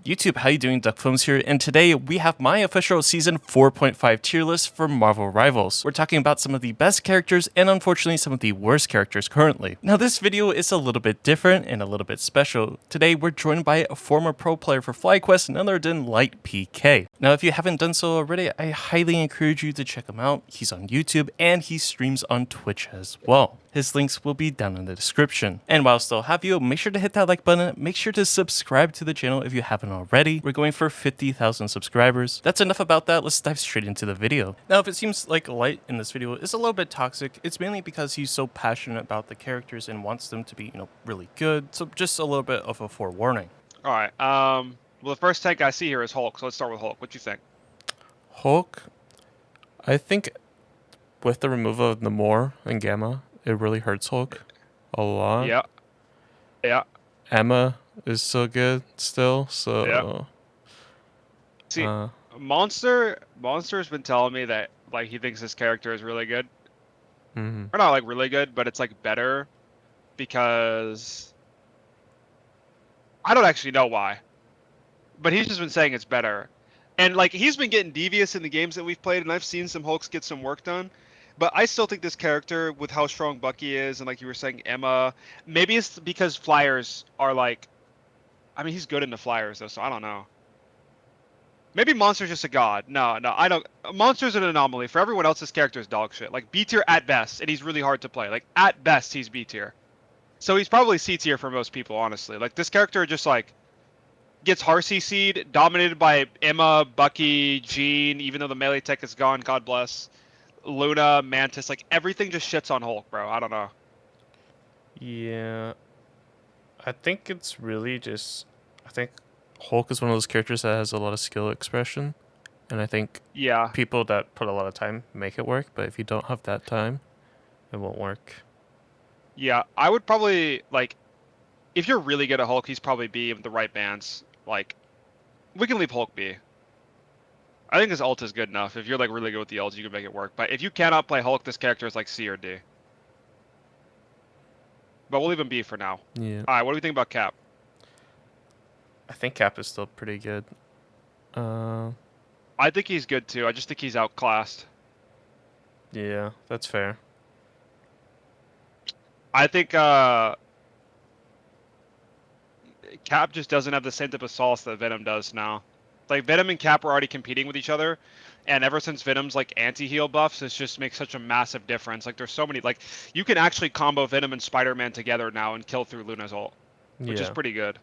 YouTube, how you doing? Duck Films here, and today we have my official season 4.5 tier list for Marvel Rivals. We're talking about some of the best characters and unfortunately some of the worst characters currently. Now this video is a little bit different and a little bit special. Today we're joined by a former pro player for FlyQuest, none other than Light PK. Now if you haven't done so already, I highly encourage you to check him out. He's on YouTube and he streams on Twitch as well. His links will be down in the description. And while I still have you, make sure to hit that like button, make sure to subscribe to the channel if you haven't already. We're going for 50,000 subscribers. That's enough about that, let's dive straight into the video. Now if it seems like Light in this video is a little bit toxic, it's mainly because he's so passionate about the characters and wants them to be, really good. So just a little bit of a forewarning. Alright, well the first tank I see here is Hulk, so let's start with Hulk. What do you think? Hulk, I think with the removal of Namor and Gamma, it really hurts Hulk a lot. Yeah. Emma is so good still, so... Yeah. See, Monster's been telling me that, like, he thinks this character is really good. Or not, like, really good, but it's, like, better because... I don't actually know why. But he's just been saying it's better. And, like, he's been getting devious in the games that we've played, and I've seen some Hulks get some work done. But I still think this character, with how strong Bucky is, and like you were saying, Emma, maybe it's because Flyers are like, I mean, he's good in the Flyers though, so I don't know. Maybe Monster's just a god. No, I don't. Monster's an anomaly. For everyone else, this character is dog shit. Like B tier at best, and he's really hard to play. Like at best, he's B tier. So he's probably C tier for most people, honestly. Like this character just like gets hard CC'd, dominated by Emma, Bucky, Jean, even though the melee tech is gone, God bless. Luna, Mantis, like everything just shits on Hulk, bro. I don't know. Yeah. I think it's really just... I think Hulk is one of those characters that has a lot of skill expression. And I think people that put a lot of time make it work. But if you don't have that time, it won't work. Yeah, I would probably, like, if you're really good at Hulk, he's probably B with the right bands. Like, we can leave Hulk B. I think his ult is good enough. If you're like really good with the ults, you can make it work. But if you cannot play Hulk, this character is like C or D. But we'll leave him B for now. Yeah. Alright, what do we think about Cap? I think Cap is still pretty good. I think he's good too. I just think he's outclassed. Yeah, that's fair. I think Cap just doesn't have the same type of sauce that Venom does now. Like Venom and Cap are already competing with each other, and ever since Venom's like anti-heal buffs, it just makes such a massive difference. Like there's so many, like you can actually combo Venom and Spiderman together now and kill through Luna's ult, which is pretty good.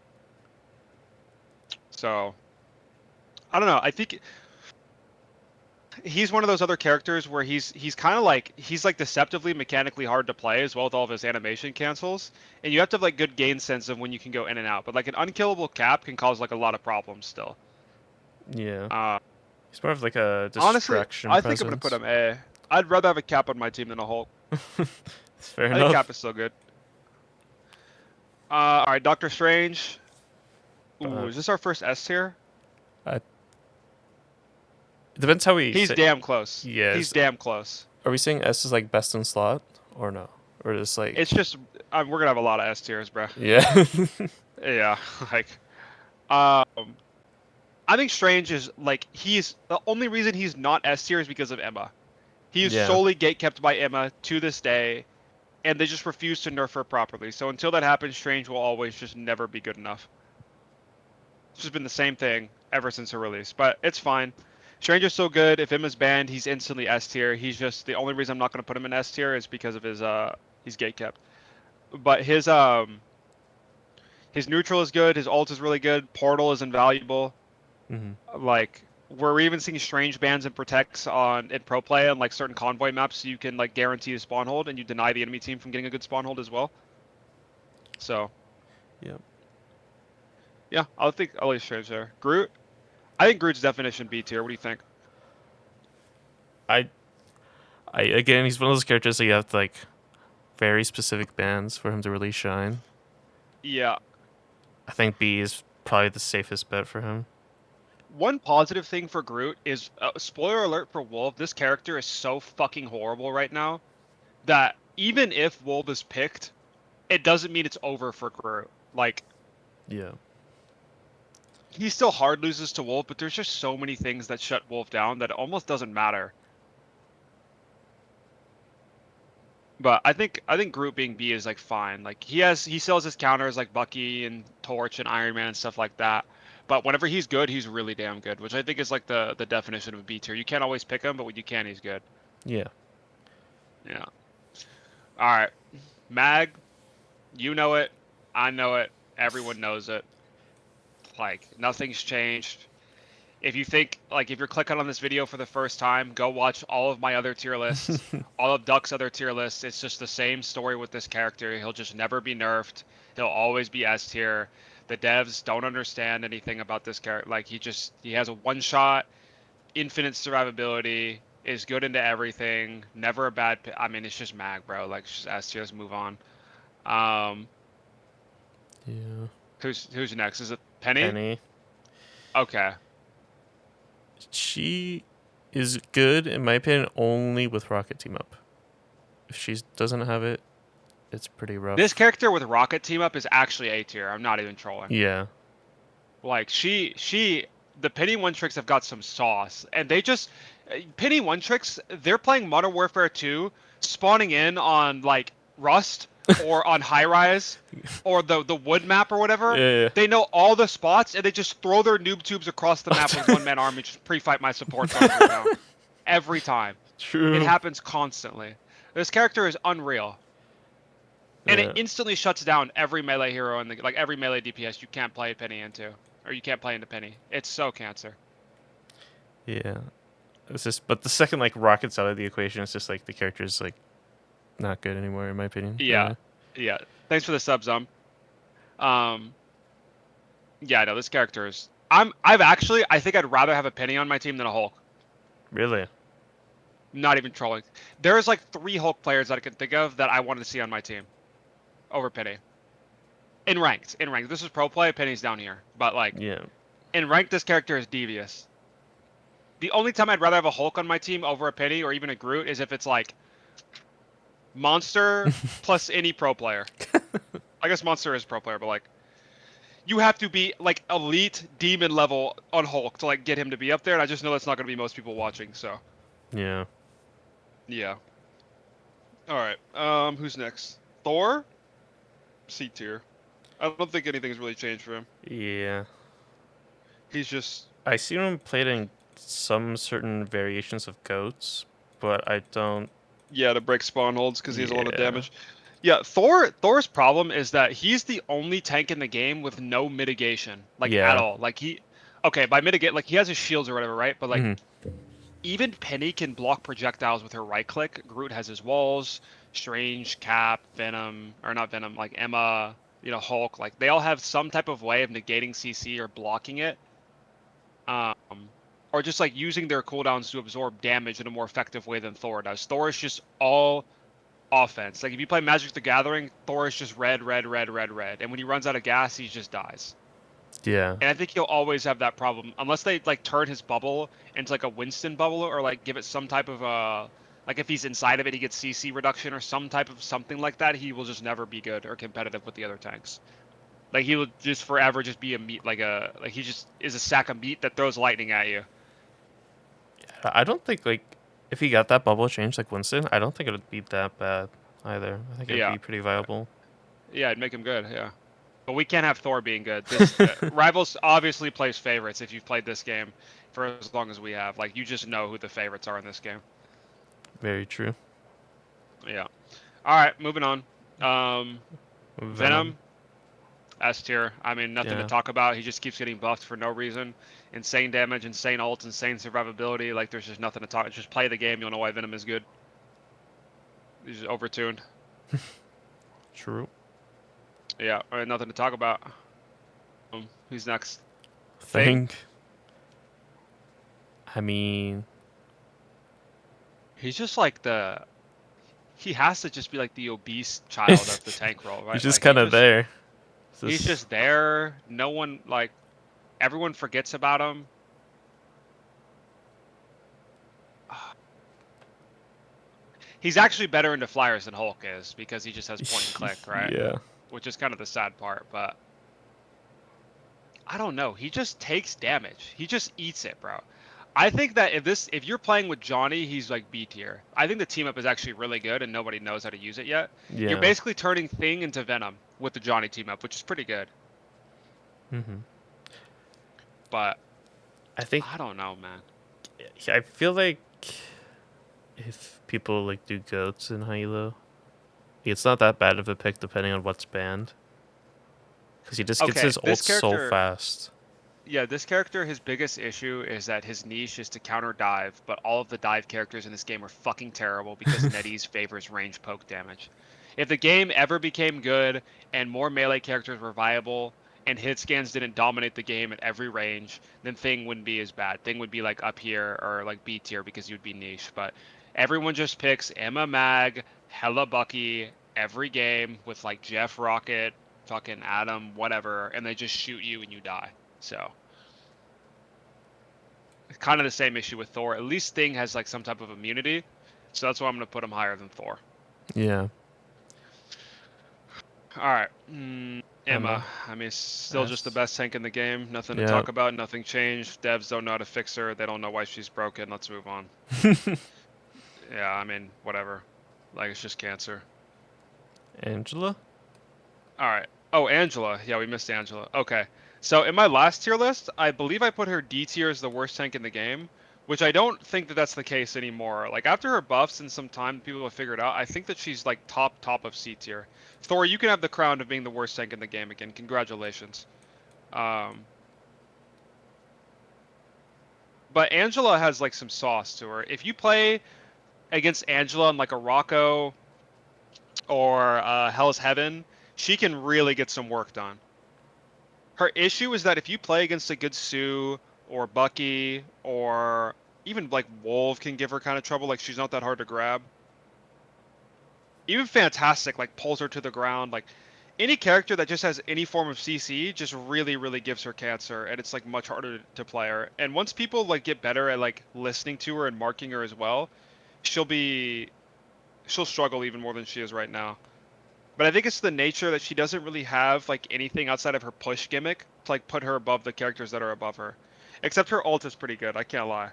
So I don't know. I think he's one of those other characters where he's kind of like he's like deceptively mechanically hard to play as well with all of his animation cancels, and you have to have like good gain sense of when you can go in and out. But like an unkillable Cap can cause like a lot of problems still. Yeah. He's more of like a distraction. Honestly, I think I'm gonna put him A. I'd rather have a Cap on my team than a Hulk. Fair enough. I think Cap is still good. All right, Doctor Strange. Ooh, is this our first S tier? It depends how we. He's damn close. Yeah. He's damn close. Are we saying S is like best in slot or no? Or just like? It's just we're gonna have a lot of S tiers, bro. Yeah. Yeah, like, I think Strange is like he's the only reason he's not S tier is because of Emma. He is solely gatekept by Emma to this day, and they just refuse to nerf her properly. So until that happens, Strange will always just never be good enough. It's just been the same thing ever since her release, but it's fine. Strange is so good. If Emma's banned, he's instantly S tier. He's just the only reason I'm not going to put him in S tier is because of his he's gatekept. But his neutral is good. His ult is really good. Portal is invaluable. Like we're even seeing strange bans and protects in pro play on like certain convoy maps. So you can like guarantee a spawn hold and you deny the enemy team from getting a good spawn hold as well. So, yeah, I'll leave Strange there. Groot, I think Groot's definition B tier. What do you think? I again, he's one of those characters that you have to like very specific bans for him to really shine. Yeah. I think B is probably the safest bet for him. One positive thing for Groot is, spoiler alert for Wolf, this character is so fucking horrible right now that even if Wolf is picked, it doesn't mean it's over for Groot. Like, yeah, he still hard loses to Wolf, but there's just so many things that shut Wolf down that it almost doesn't matter. But I think Groot being B is like fine. Like he still has his counters like Bucky and Torch and Iron Man and stuff like that. But whenever he's good, he's really damn good, which I think is like the definition of a B tier. You can't always pick him, but when you can, he's good. Yeah. Yeah. All right, Mag, you know it, I know it, everyone knows it. Like nothing's changed. If you think, like, if you're clicking on this video for the first time, go watch all of my other tier lists, all of Duck's other tier lists. It's just the same story with this character. He'll just never be nerfed. He'll always be S tier. The devs don't understand anything about this character. Like, he has a one-shot, infinite survivability, is good into everything, never a bad I mean, it's just Mag, bro. Like, it's just S tier. Let's move on. Yeah. Who's next? Is it Peni? Peni. Okay. She is good, in my opinion, only with Rocket team up. If she doesn't have it, it's pretty rough. This character with Rocket team up is actually A tier. I'm not even trolling. Yeah. Like the Peni one tricks have got some sauce, and they just Peni one tricks. They're playing Modern Warfare 2, spawning in on like Rust or on High Rise or the wood map or whatever. Yeah. They know all the spots, and they just throw their noob tubes across the map with one-man army, just pre-fight my supports down. Every time. True. It happens constantly. This character is unreal. And it instantly shuts down every melee hero and like every melee DPS you can't play Peni into, or you can't play into Peni. It's so cancer. Yeah, it's just, but the second like Rocket's out of the equation, it's just like the character's like not good anymore, in my opinion. Yeah. Thanks for the sub, Zum. Yeah, no, this character is. I think I'd rather have a Peni on my team than a Hulk. Really? Not even trolling. There's like 3 Hulk players that I can think of that I wanted to see on my team over Peni. In ranked. This is pro play. Penny's down here, but like, yeah. In ranked, this character is devious. The only time I'd rather have a Hulk on my team over a Peni or even a Groot is if it's like Monster plus any pro player. I guess Monster is pro player, but like, you have to be like elite demon level on Hulk to like get him to be up there, and I just know that's not going to be most people watching. So. Yeah. Yeah. All right. Who's next? Thor. C tier. I don't think anything's really changed for him. Yeah. He's just. I see him played in some certain variations of goats, but I don't. Yeah, to break spawn holds because he has a lot of damage. Yeah, Thor's problem is that he's the only tank in the game with no mitigation, like at all. Like by mitigate, like he has his shields or whatever, right? But like, even Peni can block projectiles with her right click. Groot has his walls. Strange, Cap, Venom, or not Venom, like Emma, Hulk, like they all have some type of way of negating CC or blocking it, or just like using their cooldowns to absorb damage in a more effective way than Thor does. Thor is just all offense. Like if you play Magic the Gathering, Thor is just red, and when he runs out of gas, he just dies. Yeah. And I think he'll always have that problem unless they like turn his bubble into like a Winston bubble or like give it some type of like if he's inside of it, he gets CC reduction or some type of something like that. He will just never be good or competitive with the other tanks. Like he will just forever just be a meat, like he just is a sack of meat that throws lightning at you. I don't think like if he got that bubble change like Winston, I don't think it would be that bad either. I think it'd be pretty viable. Yeah, it'd make him good. Yeah, but we can't have Thor being good. Rivals obviously plays favorites. If you've played this game for as long as we have, like you just know who the favorites are in this game. Very true. Yeah. All right, moving on. Venom, S tier. I mean, nothing to talk about. He just keeps getting buffed for no reason. Insane damage, insane ult, insane survivability. Like, there's just nothing to talk. Just play the game. You'll know why Venom is good. He's just overtuned. True. Yeah, all right, nothing to talk about. Who's next? Thing. I mean... He's just like he has to just be like the obese child of the tank role, right? He's just like, kind of there. He's just there. No one, like, everyone forgets about him. He's actually better into flyers than Hulk is because he just has point and click, right? Yeah. Which is kind of the sad part, but I don't know. He just takes damage. He just eats it, bro. I think that if you're playing with Johnny, he's like B tier. I think the team up is actually really good and nobody knows how to use it yet. You're Yeah. basically turning Thing into Venom with the Johnny team up, which is pretty good. But I don't know, man. I feel like if people like do goats in Hilo, it's not that bad of a pick depending on what's banned. Because he just gets Okay, his ult this so character, fast. yeah, this character, his biggest issue is that his niche is to counter dive, but all of the dive characters in this game are fucking terrible because NetEase favors range poke damage. If the game ever became good and more melee characters were viable and hit scans didn't dominate the game at every range, then Thing wouldn't be as bad. Thing would be like up here or like B tier because you'd be niche. But everyone just picks Emma Mag, Hela Bucky every game with like Jeff Rocket, fucking Adam, whatever, and they just shoot you and you die. So kind of the same issue with Thor. At least Thing has like some type of immunity, so that's why I'm gonna put him higher than Thor. Yeah. All right, Emma. Emma. I mean, still just the best tank in the game. Nothing to Yeah. talk about. Nothing changed. Devs don't know how to fix her. They don't know why she's broken. Let's move on. Yeah, I mean, whatever. Like it's just cancer. Angela? All right. Oh, Angela. Yeah, we missed Angela. Okay. So in my last tier list, I believe I put her D tier as the worst tank in the game, which I don't think that that's the case anymore. Like after her buffs and some time people have figured out, I think that she's like top of C tier. Thor, you can have the crown of being the worst tank in the game again. Congratulations. But Angela has like some sauce to her. If you play against Angela in like a Rocco or Hell's Heaven, she can really get some work done. Her issue is that if you play against a good Sue or Bucky or even like Wolf can give her kind of trouble. Like she's not that hard to grab. Even Fantastic like pulls her to the ground. Like any character that just has any form of CC just really gives her cancer, and it's like much harder to play her. And once people like get better at like listening to her and marking her as well, she'll struggle even more than she is right now. But I think it's the nature that she doesn't really have like anything outside of her push gimmick to like put her above the characters that are above her. Except her ult is pretty good, I can't lie.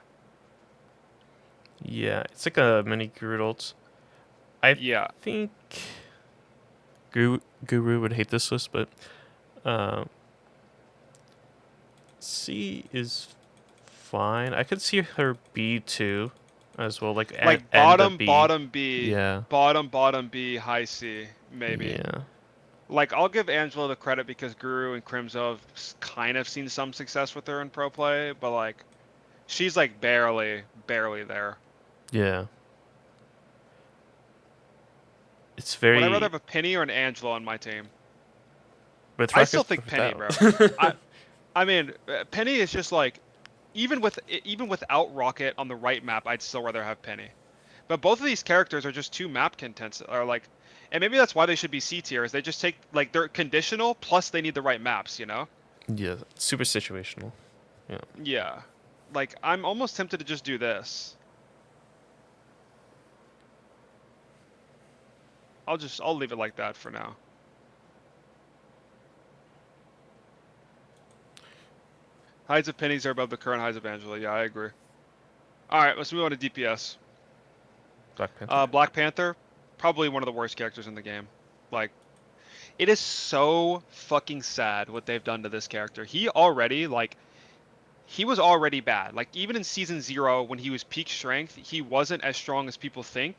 Yeah, it's like a mini Groot ult. I think Guru would hate this list, but C is fine. I could see her B too, as well. Like bottom B. bottom B. Yeah. Bottom B, high C, maybe. Yeah. Like I'll give Angela the credit because Guru and Crimzo have kind of seen some success with her in pro play, but like she's like barely there. Yeah. It's very. Would I rather have a Peni or an Angela on my team? But I still think Peni, bro. I mean, Peni is just like, even without Rocket on the right map, I'd still rather have Peni. But both of these characters are just too map contents, or like, and maybe that's why they should be C tier. Is they just take like they're conditional, plus they need the right maps, you know? Yeah, super situational. Yeah. Yeah, like I'm almost tempted to just do this. I'll leave it like that for now. Hides of Pennies are above the current highs of Angela. Yeah, I agree. Alright, let's move on to DPS. Black Panther. Black Panther, probably one of the worst characters in the game. Like, it is so fucking sad what they've done to this character. He was already bad. Like, even in Season 0, when he was peak strength, he wasn't as strong as people think.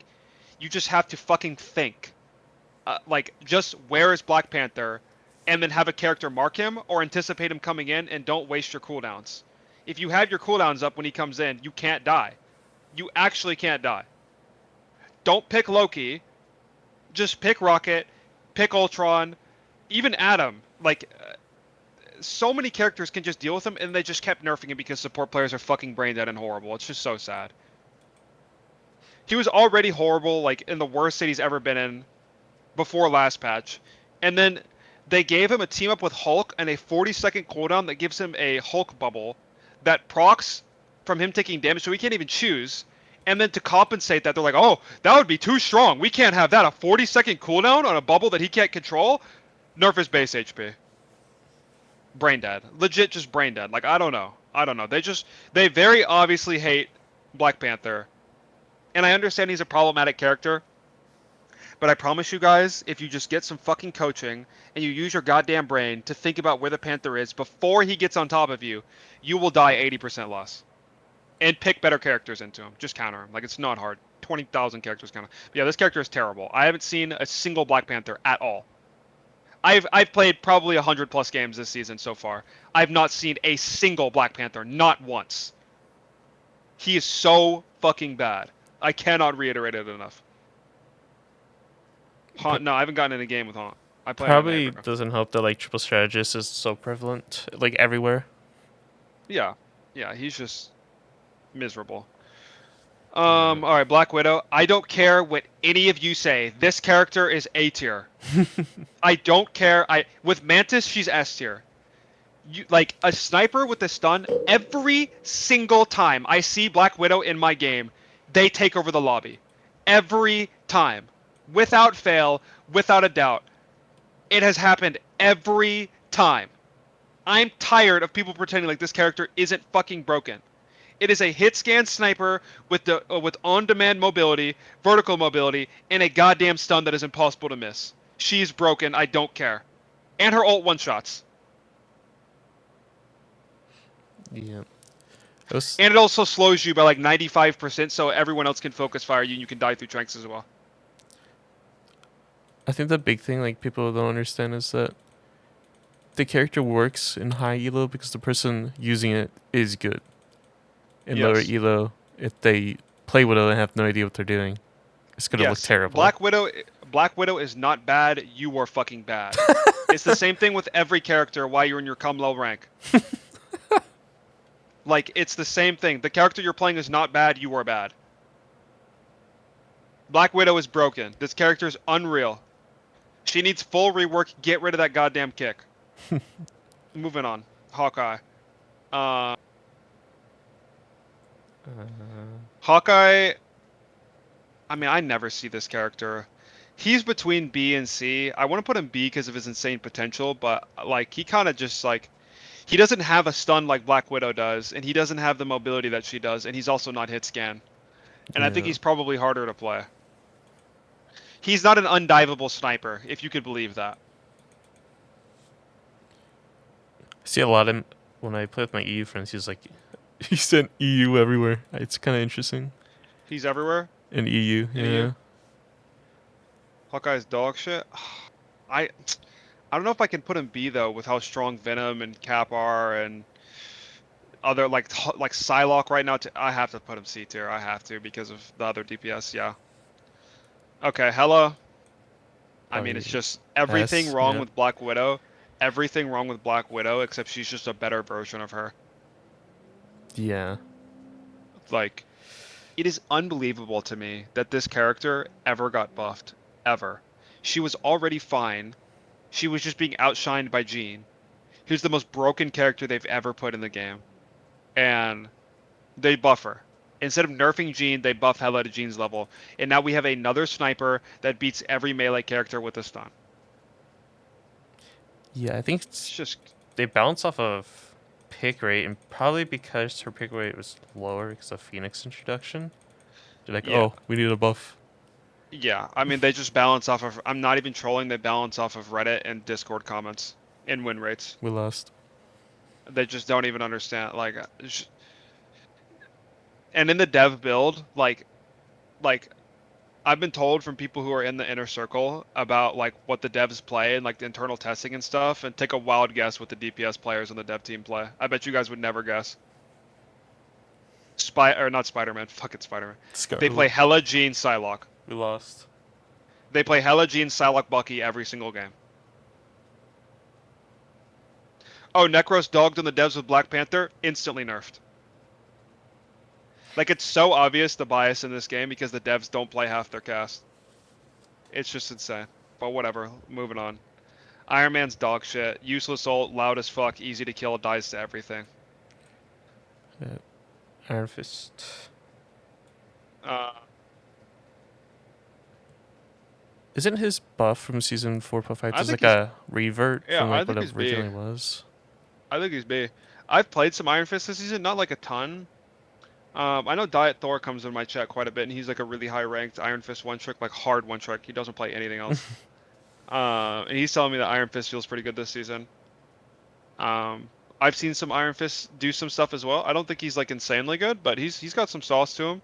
You just have to fucking think. Like, just where is Black Panther? And then have a character mark him or anticipate him coming in, and don't waste your cooldowns. If you have your cooldowns up when he comes in, you can't die. You actually can't die. Don't pick Loki. Just pick Rocket, pick Ultron, even Adam. Like, so many characters can just deal with him, and they just kept nerfing him because support players are fucking brain dead and horrible. It's just so sad. He was already horrible, like, in the worst state he's ever been in before last patch. And then they gave him a team up with Hulk and a 40-second cooldown that gives him a Hulk bubble that procs from him taking damage, so he can't even choose. And then to compensate that, they're like, oh, that would be too strong. We can't have that. A 40-second cooldown on a bubble that he can't control? Nerf his base HP. brain dead. Legit, just brain dead. Like, I don't know. They very obviously hate Black Panther. And I understand he's a problematic character. But I promise you guys, if you just get some fucking coaching and you use your goddamn brain to think about where the Panther is before he gets on top of you, you will die 80% less. And pick better characters into him. Just counter him. Like, it's not hard. 20,000 characters counter. But yeah, this character is terrible. I haven't seen a single Black Panther at all. I've played probably 100+ games this season so far. I've not seen a single Black Panther. Not once. He is so fucking bad. I cannot reiterate it enough. Haunt, no, I haven't gotten in a game with Haunt. I play probably doesn't help that like triple strategist is so prevalent, like everywhere. Yeah, he's just miserable. All right, Black Widow. I don't care what any of you say. This character is A tier. I don't care. With Mantis, she's S tier. Like a sniper with a stun. Every single time I see Black Widow in my game, they take over the lobby. Every time, without fail, without a doubt. It has happened every time. I'm tired of people pretending like this character isn't fucking broken. It is a hit scan sniper with on-demand mobility, vertical mobility, and a goddamn stun that is impossible to miss. She's broken. I don't care. And her ult one-shots. Yeah. And it also slows you by like 95%, so everyone else can focus fire you and you can die through tranks as well. I think the big thing like people don't understand is that the character works in high elo because the person using it is good. In lower elo, if they play Widow and have no idea what they're doing, it's gonna look terrible. Black Widow is not bad. You are fucking bad. It's the same thing with every character while you're in your cum low rank. Like, it's the same thing. The character you're playing is not bad. You are bad. Black Widow is broken. This character is unreal. She needs full rework. Get rid of that goddamn kick. Moving on. Hawkeye. Hawkeye, I mean, I never see this character. He's between B and C. I want to put him B because of his insane potential, but like he kind of just like he doesn't have a stun like Black Widow does, and he doesn't have the mobility that she does, and he's also not hit scan. And I think he's probably harder to play. He's not an undivable sniper, if you could believe that. I see a lot of when I play with my EU friends. He's like, he sent EU everywhere. It's kind of interesting. He's everywhere? In EU, yeah. EU? Hawkeye's dog shit? I don't know if I can put him B, though, with how strong Venom and Cap are and other, like Psylocke right now. I have to put him C tier. I have to because of the other DPS, yeah. Okay, Hela. I mean, it's just everything wrong with Black Widow. Everything wrong with Black Widow, except she's just a better version of her. Yeah. Like, it is unbelievable to me that this character ever got buffed. Ever. She was already fine. She was just being outshined by Jean. Who's the most broken character they've ever put in the game. And they buff her. Instead of nerfing Jean, they buff Hela to Jean's level. And now we have another sniper that beats every melee character with a stun. Yeah, I think it's just they bounce off of pick rate, and probably because her pick rate was lower because of Phoenix introduction. They're like, oh, we need a buff. Yeah, I mean, they just balance off of... I'm not even trolling. They balance off of Reddit and Discord comments and win rates. We lost. They just don't even understand. Like, and in the dev build, like I've been told from people who are in the inner circle about like what the devs play and like the internal testing and stuff, and take a wild guess what the DPS players on the dev team play. I bet you guys would never guess. Not Spiderman. Fucking Spiderman. They play Hela, Jean, Psylocke. We lost. They play Hela, Jean, Psylocke, Bucky every single game. Oh, Necros dogged on the devs with Black Panther. Instantly nerfed. Like, it's so obvious the bias in this game because the devs don't play half their cast. It's just insane. But whatever. Moving on. Iron Man's dog shit. Useless ult, loud as fuck, easy to kill, dies to everything. Iron Fist. Isn't his buff from season 4.5 just like a revert from like what it originally was? I think he's B. I've played some Iron Fist this season, not like a ton. I know Diet Thor comes in my chat quite a bit, and he's like a really high ranked Iron Fist one trick, like hard one trick. He doesn't play anything else. And he's telling me that Iron Fist feels pretty good this season. I've seen some Iron Fist do some stuff as well. I don't think he's like insanely good, but he's got some sauce to him.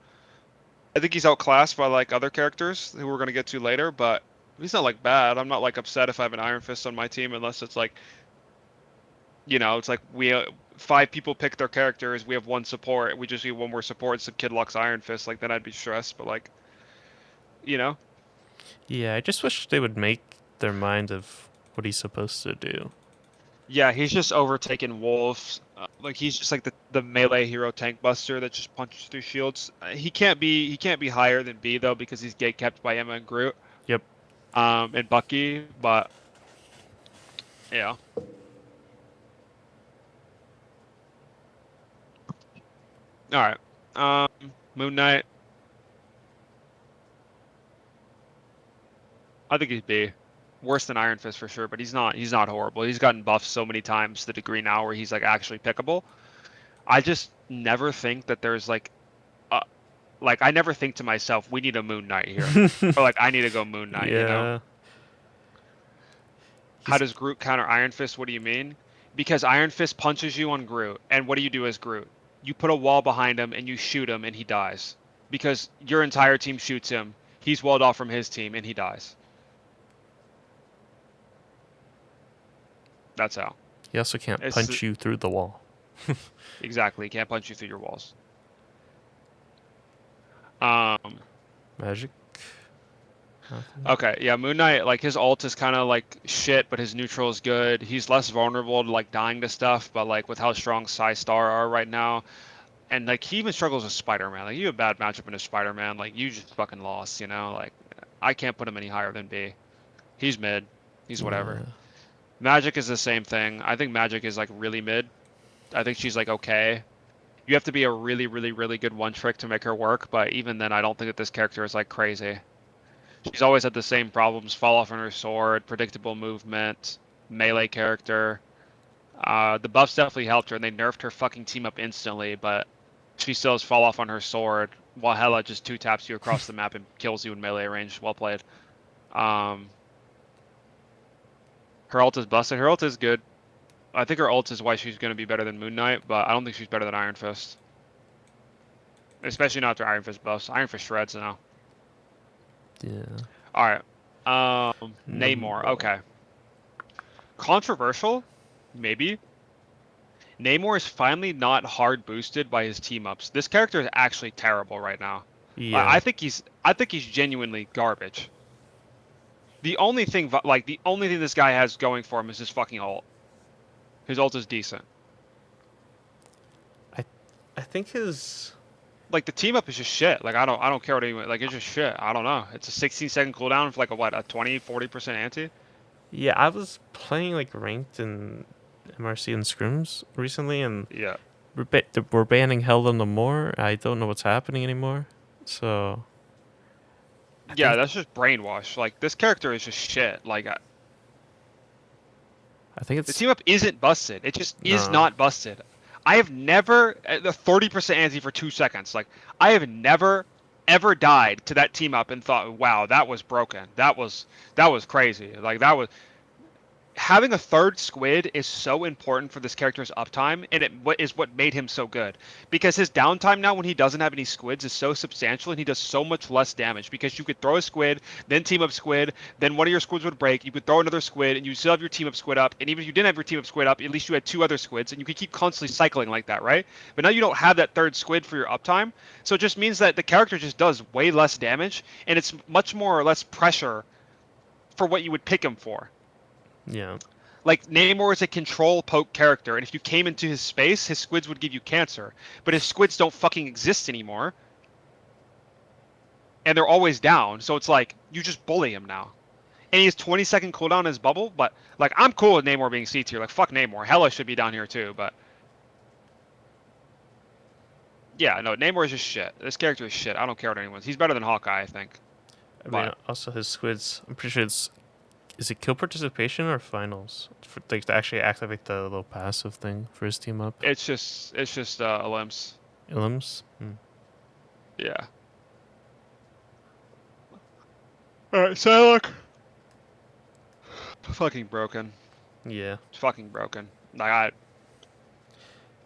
I think he's outclassed by like other characters who we're gonna get to later, but he's not like bad. I'm not like upset if I have an Iron Fist on my team unless it's like, it's like we 5 people pick their characters, we have one support, we just need one more support, some kid locks Iron Fist, like then I'd be stressed, but like, you know. Yeah, I just wish they would make their mind of what he's supposed to do. Yeah, he's just overtaken wolves. Like he's just like the melee hero tank buster that just punches through shields. He can't be higher than B though because he's gate kept by Emma and Groot. Yep. And Bucky, but yeah. All right. Moon Knight. I think he's B. Worse than Iron Fist for sure, but he's not horrible. He's gotten buffed so many times to the degree now where he's like actually pickable. I just never think that there's like I never think to myself, we need a Moon Knight here. Or like I need to go Moon Knight, Yeah. you know? How does Groot counter Iron Fist? What do you mean? Because Iron Fist punches you on Groot, and what do you do as Groot? You put a wall behind him and you shoot him and he dies. Because your entire team shoots him, he's walled off from his team and he dies. That's how. He also can't punch you through the wall. Exactly, he can't punch you through your walls. Magik. Okay, yeah, Moon Knight, like his ult is kind of like shit, but his neutral is good. He's less vulnerable to like dying to stuff, but like with how strong Star are right now, and like he even struggles with Spiderman. Like you have a bad matchup in a Spiderman, like you just fucking lost, you know? Like I can't put him any higher than B. He's mid. He's whatever. Yeah. Magik is the same thing. I think Magik is like really mid. I think she's like okay. You have to be a really, really, really good one trick to make her work, but even then, I don't think that this character is like crazy. She's always had the same problems: fall off on her sword, predictable movement, melee character. The buffs definitely helped her, and they nerfed her fucking team up instantly, but she still has fall off on her sword, while Hela just 2-taps you across the map and kills you in melee range. Well played. Her ult is busted. Her ult is good. I think her ult is why she's going to be better than Moon Knight, but I don't think she's better than Iron Fist. Especially not after Iron Fist buffs. Iron Fist shreds now. Yeah. Alright. Namor. Okay. Controversial? Maybe. Namor is finally not hard boosted by his team ups. This character is actually terrible right now. Yeah. I think he's genuinely garbage. The only thing this guy has going for him is his fucking ult. His ult is decent. I think his like the team up is just shit. Like I don't care what anyone, like it's just shit. I don't know. It's a 16-second cooldown for like a 20-40% anti. Yeah, I was playing like ranked in MRC and scrims recently, and yeah, we're banning Hela Namor. I don't know what's happening anymore. So yeah, that's just brainwash. Like this character is just shit. Like I think it's the team up isn't busted. It just is not busted. I have never the 30% anti for 2 seconds. Like I have never ever died to that team up and thought, wow, that was broken. That was crazy. Like that was having a third squid is so important for this character's uptime, and it is what made him so good. Because his downtime now when he doesn't have any squids is so substantial, and he does so much less damage. Because you could throw a squid, then team up squid, then one of your squids would break, you could throw another squid, and you still have your team up squid up, and even if you didn't have your team up squid up, at least you had 2 other squids, and you could keep constantly cycling like that, right? But now you don't have that third squid for your uptime, so it just means that the character just does way less damage, and it's much more or less pressure for what you would pick him for. Yeah. Like, Namor is a control poke character, and if you came into his space, his squids would give you cancer. But his squids don't fucking exist anymore. And they're always down, so it's like, you just bully him now. And he has 20-second cooldown in his bubble, but, like, I'm cool with Namor being C tier. Like, fuck Namor. Hela should be down here, too, but... Yeah, no, Namor is just shit. This character is shit. I don't care what anyone's. He's better than Hawkeye, I think. I mean, also his squids, I'm pretty sure it's Is it kill participation or finals? For, like to actually activate the little passive thing for his team up. It's just limbs. Ilims? Yeah. Alright, Psylocke. Fucking broken. Yeah. It's fucking broken. Like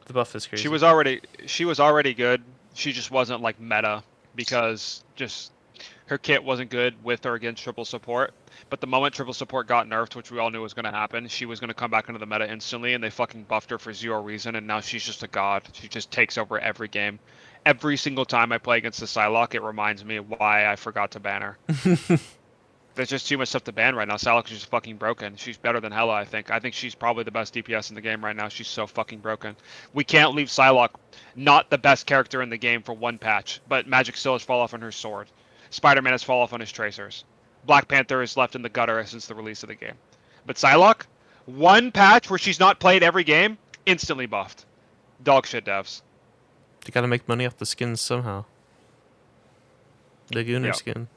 The buff is crazy. she was already good. She just wasn't like meta because just her kit wasn't good with or against triple support. But the moment triple support got nerfed, which we all knew was going to happen, she was going to come back into the meta instantly, and they fucking buffed her for zero reason, and now she's just a god. She just takes over every game. Every single time I play against the Psylocke, it reminds me of why I forgot to ban her. There's just too much stuff to ban right now. Psylocke is just fucking broken. She's better than Hela, I think. I think she's probably the best DPS in the game right now. She's so fucking broken. We can't leave Psylocke not the best character in the game for one patch, but Magik still has fall off on her sword. Spiderman has fall off on his tracers. Black Panther is left in the gutter since the release of the game. But Psylocke, one patch where she's not played every game, instantly buffed. Dog shit devs. They gotta make money off the skins somehow. The Gooner Yep. skin.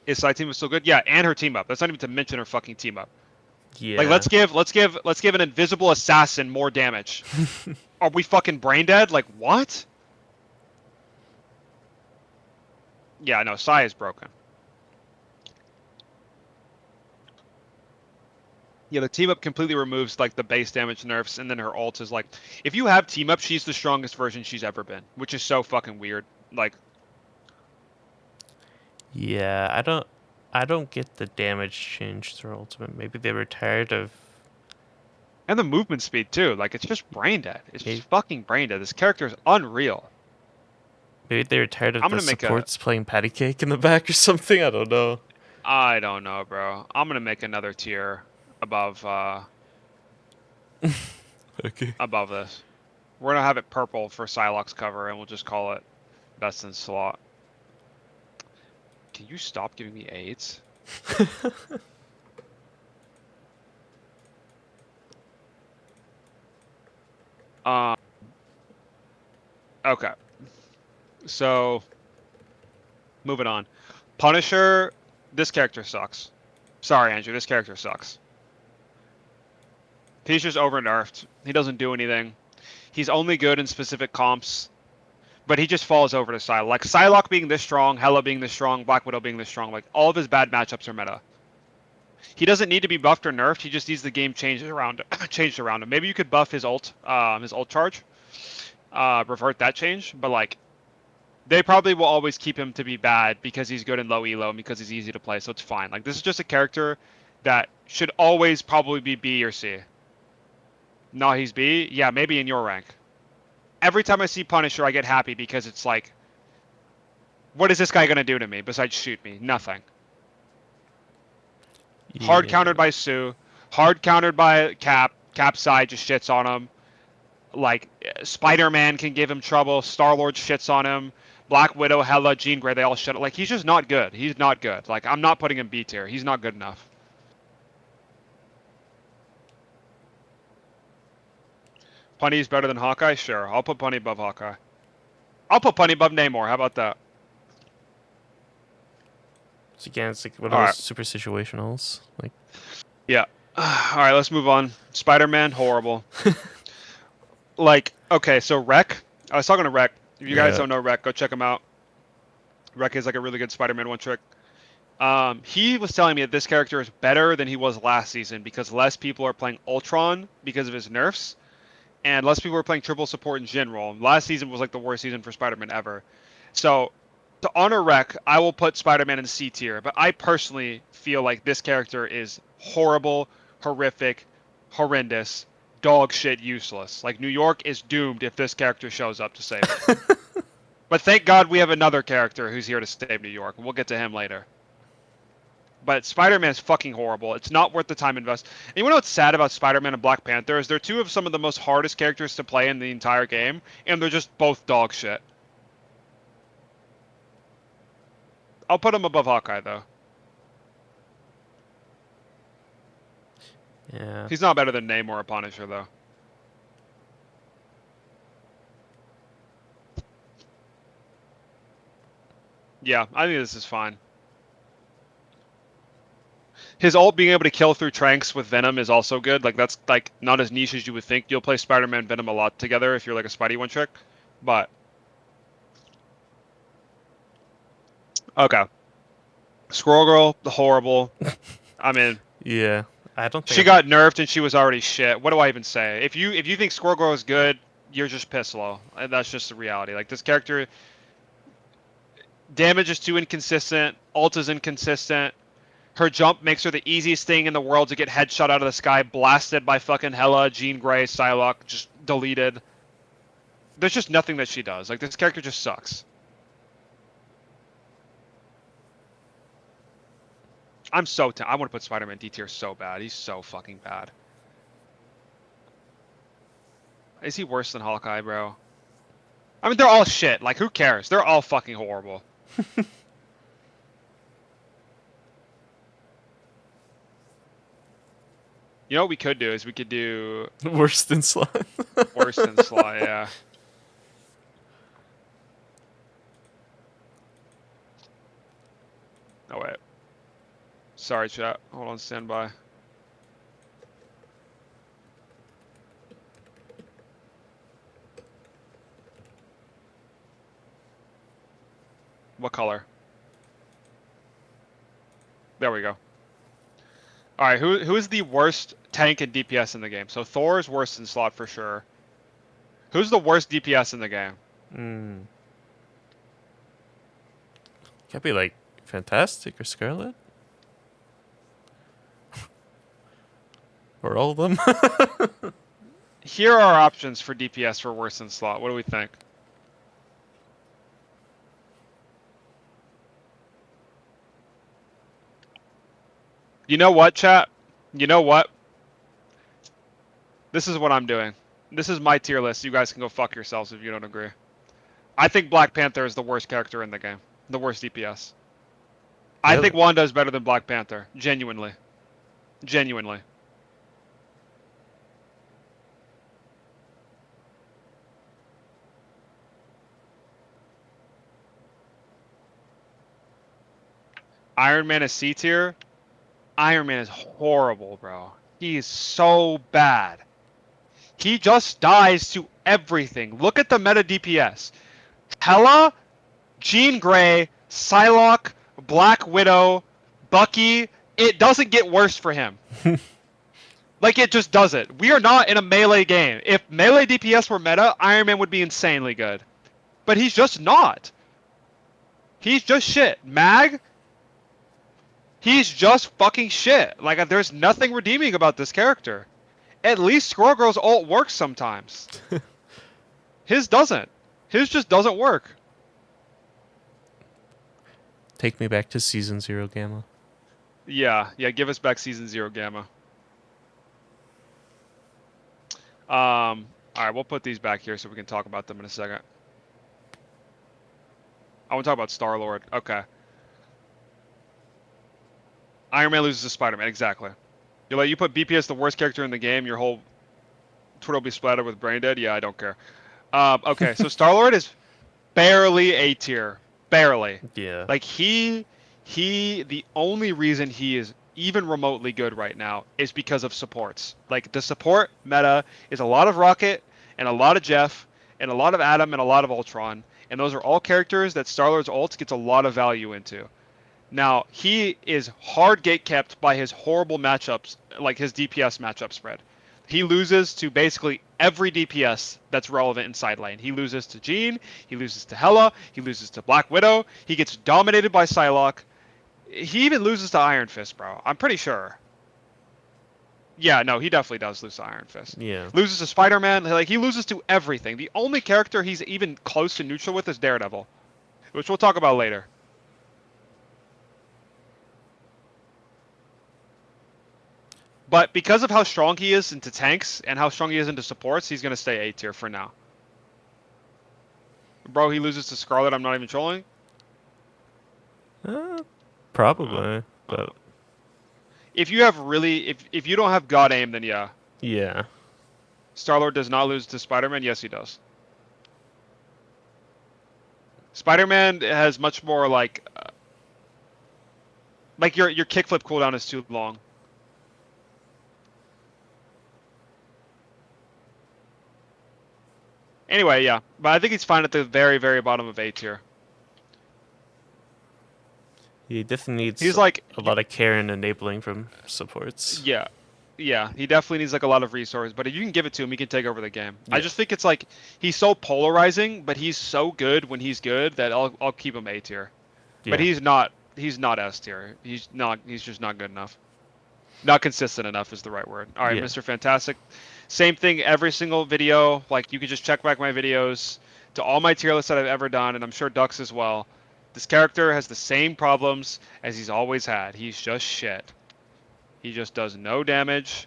His side team was still good, yeah, and her team up. That's not even to mention her fucking team up. Yeah. Like let's give an invisible assassin more damage. Are we fucking brain dead? Like what? Yeah, no, Sai is broken. Yeah, the team up completely removes like the base damage nerfs, and then her ult is like, if you have team up, she's the strongest version she's ever been, which is so fucking weird. Like, Yeah, I don't get the damage change through ultimate. Maybe they were tired of. and the movement speed too. Like it's just brain dead. It's just fucking brain dead. This character is unreal. Maybe they were tired of I'm the gonna make supports playing patty cake in the back or something. I don't know. I don't know, bro. I'm gonna make another tier above Okay. above this. We're gonna have it purple for Psylocke's cover, and we'll just call it best in slot. Can you stop giving me AIDS? Okay. So, moving on. Punisher, this character sucks. Sorry, Andrew, this character sucks. He's just over nerfed. He doesn't do anything. He's only good in specific comps, but he just falls over to Psylocke. Like Psylocke being this strong, Hela being this strong, Black Widow being this strong, like all of his bad matchups are meta. He doesn't need to be buffed or nerfed. He just needs the game changed around him. Maybe you could buff his ult charge, revert that change, but like they probably will always keep him to be bad because he's good in low elo and because he's easy to play, so it's fine. Like this is just a character that should always probably be B or C. No, he's B? Yeah, maybe in your rank. Every time I see Punisher, I get happy because it's like, what is this guy going to do to me besides shoot me? Nothing. Yeah. Hard countered by Sue. Hard countered by Cap. Cap side just shits on him. Like, Spiderman can give him trouble. Star-Lord shits on him. Black Widow, Hela, Jean Grey, they all shit. Like, he's just not good. He's not good. Like, I'm not putting him B tier. He's not good enough. Peni's better than Hawkeye? Sure. I'll put Peni above Hawkeye. I'll put Peni above Namor. How about that? So again, it's like one of those super situationals. Like, yeah. All right, let's move on. Spider-Man, horrible. Like, okay, so Rek. I was talking to Rek. If you guys don't know Rek, go check him out. Rek is like a really good Spider-Man one trick. He was telling me that this character is better than he was last season because less people are playing Ultron because of his nerfs, and less people are playing triple support in general. Last season was like the worst season for Spider-Man ever. So, to honor Rek, I will put Spider-Man in C tier, but I personally feel like this character is horrible, horrific, horrendous, dog shit useless. Like, New York is doomed if this character shows up to save it. But thank God we have another character who's here to save New York, and we'll get to him later. But Spider-Man is fucking horrible. It's not worth the time invest. And you know what's sad about Spider-Man and Black Panther is they're two of some of the most hardest characters to play in the entire game, and they're just both dog shit. I'll put him above Hawkeye, though. yeah. He's not better than Namor or Punisher, though. Yeah, I think this is fine. His ult being able to kill through tranks with Venom is also good. Like that's like not as niche as you would think. You'll play Spider-Man Venom a lot together if you're like a Spidey one trick. But okay. Squirrel Girl, the horrible. I mean, Yeah, I don't think she got nerfed and she was already shit. What do I even say? If you think Squirrel Girl is good, you're just piss low. And that's just the reality. Like this character, damage is too inconsistent. Ult is inconsistent. Her jump makes her the easiest thing in the world to get headshot out of the sky, blasted by fucking Hela, Jean Grey, Psylocke, just deleted. There's just nothing that she does. Like, this character just sucks. I'm so I want to put Spider-Man D tier so bad. He's so fucking bad. Is he worse than Hawkeye, bro? I mean, they're all shit. Like, who cares? They're all fucking horrible. You know what we could do is we could do worse than Slot. worse than Sly, yeah. Oh wait. Sorry, chat. Hold on, stand by. What color? There we go. All right, who is the worst tank and DPS in the game? So Thor is worse than Slot for sure. Who's the worst DPS in the game? Can't be like Fantastic or Scarlet. Or all of them. Here are options for DPS for worse than Slot. What do we think? You know what, chat? You know what? This is what I'm doing. This is my tier list. You guys can go fuck yourselves if you don't agree. I think Black Panther is the worst character in the game. The worst DPS. I think Wanda is better than Black Panther. Genuinely. Genuinely. Iron Man is C tier. Iron Man is horrible, bro. He is so bad. He just dies to everything. Look at the meta DPS. Hela, Jean Grey, Psylocke, Black Widow, Bucky. It doesn't get worse for him. Like, it just doesn't. We are not in a melee game. If melee DPS were meta, Iron Man would be insanely good. But he's just not. He's just shit. Mag, he's just fucking shit. Like, there's nothing redeeming about this character. At least Squirrel Girl's ult works sometimes. His doesn't. His just doesn't work. Take me back to Season 0 Gamma. Yeah, give us back Season 0 Gamma. Alright, we'll put these back here so we can talk about them in a second. I want to talk about Star-Lord. Okay. Iron Man loses to Spider-Man, exactly. You're like, you put BP as the worst character in the game, your whole Twitter will be splattered with brain dead? Yeah, I don't care. Okay, so Star-Lord is barely A tier. Barely. Yeah. Like, the only reason he is even remotely good right now is because of supports. Like, the support meta is a lot of Rocket, and a lot of Jeff, and a lot of Adam, and a lot of Ultron. And those are all characters that Star-Lord's ult gets a lot of value into. Now, he is hard gate-kept by his horrible matchups, like his DPS matchup spread. He loses to basically every DPS that's relevant in side lane. He loses to Jean, he loses to Hela, he loses to Black Widow, he gets dominated by Psylocke. He even loses to Iron Fist, bro. I'm pretty sure. Yeah, no, he definitely does lose to Iron Fist. Yeah. Loses to Spider-Man, like, he loses to everything. The only character he's even close to neutral with is Daredevil, which we'll talk about later. But because of how strong he is into tanks and how strong he is into supports, he's going to stay A tier for now. Bro, he loses to Scarlet, I'm not even trolling. Probably, but... If you have really... If you don't have God aim, then yeah. Yeah. Star-Lord does not lose to Spider-Man? Yes, he does. Spider-Man has much more, like... Like your kickflip cooldown is too long. Anyway, yeah, but I think he's fine at the very, very bottom of A tier. He definitely needs He's like, a lot of care and enabling from supports. yeah, yeah, he definitely needs like a lot of resources. But if you can give it to him, he can take over the game. I Yeah. just think it's like he's so polarizing, but he's so good when he's good that I'll keep him A tier. But Yeah. he's not S tier. He's just not good enough. Not consistent enough is the right word. All right, Yeah. Mr. Fantastic. Same thing every single video. Like you can just check back my videos to all my tier lists that I've ever done, and I'm sure Ducks as well. This character has the same problems as he's always had. He's just shit. He just does no damage.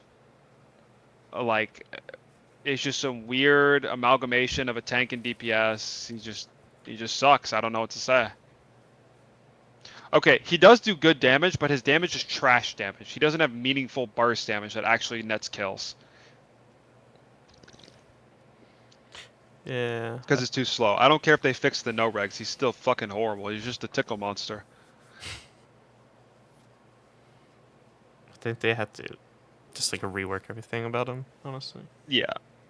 Like it's just some weird amalgamation of a tank and DPS. He just sucks. I don't know what to say. Okay, he does do good damage, but his damage is trash damage. He doesn't have meaningful burst damage that actually nets kills. Yeah. Because it's too slow. I don't care if they fix the no regs. He's still fucking horrible. He's just a tickle monster. I think they had to just like rework everything about him, honestly. Yeah.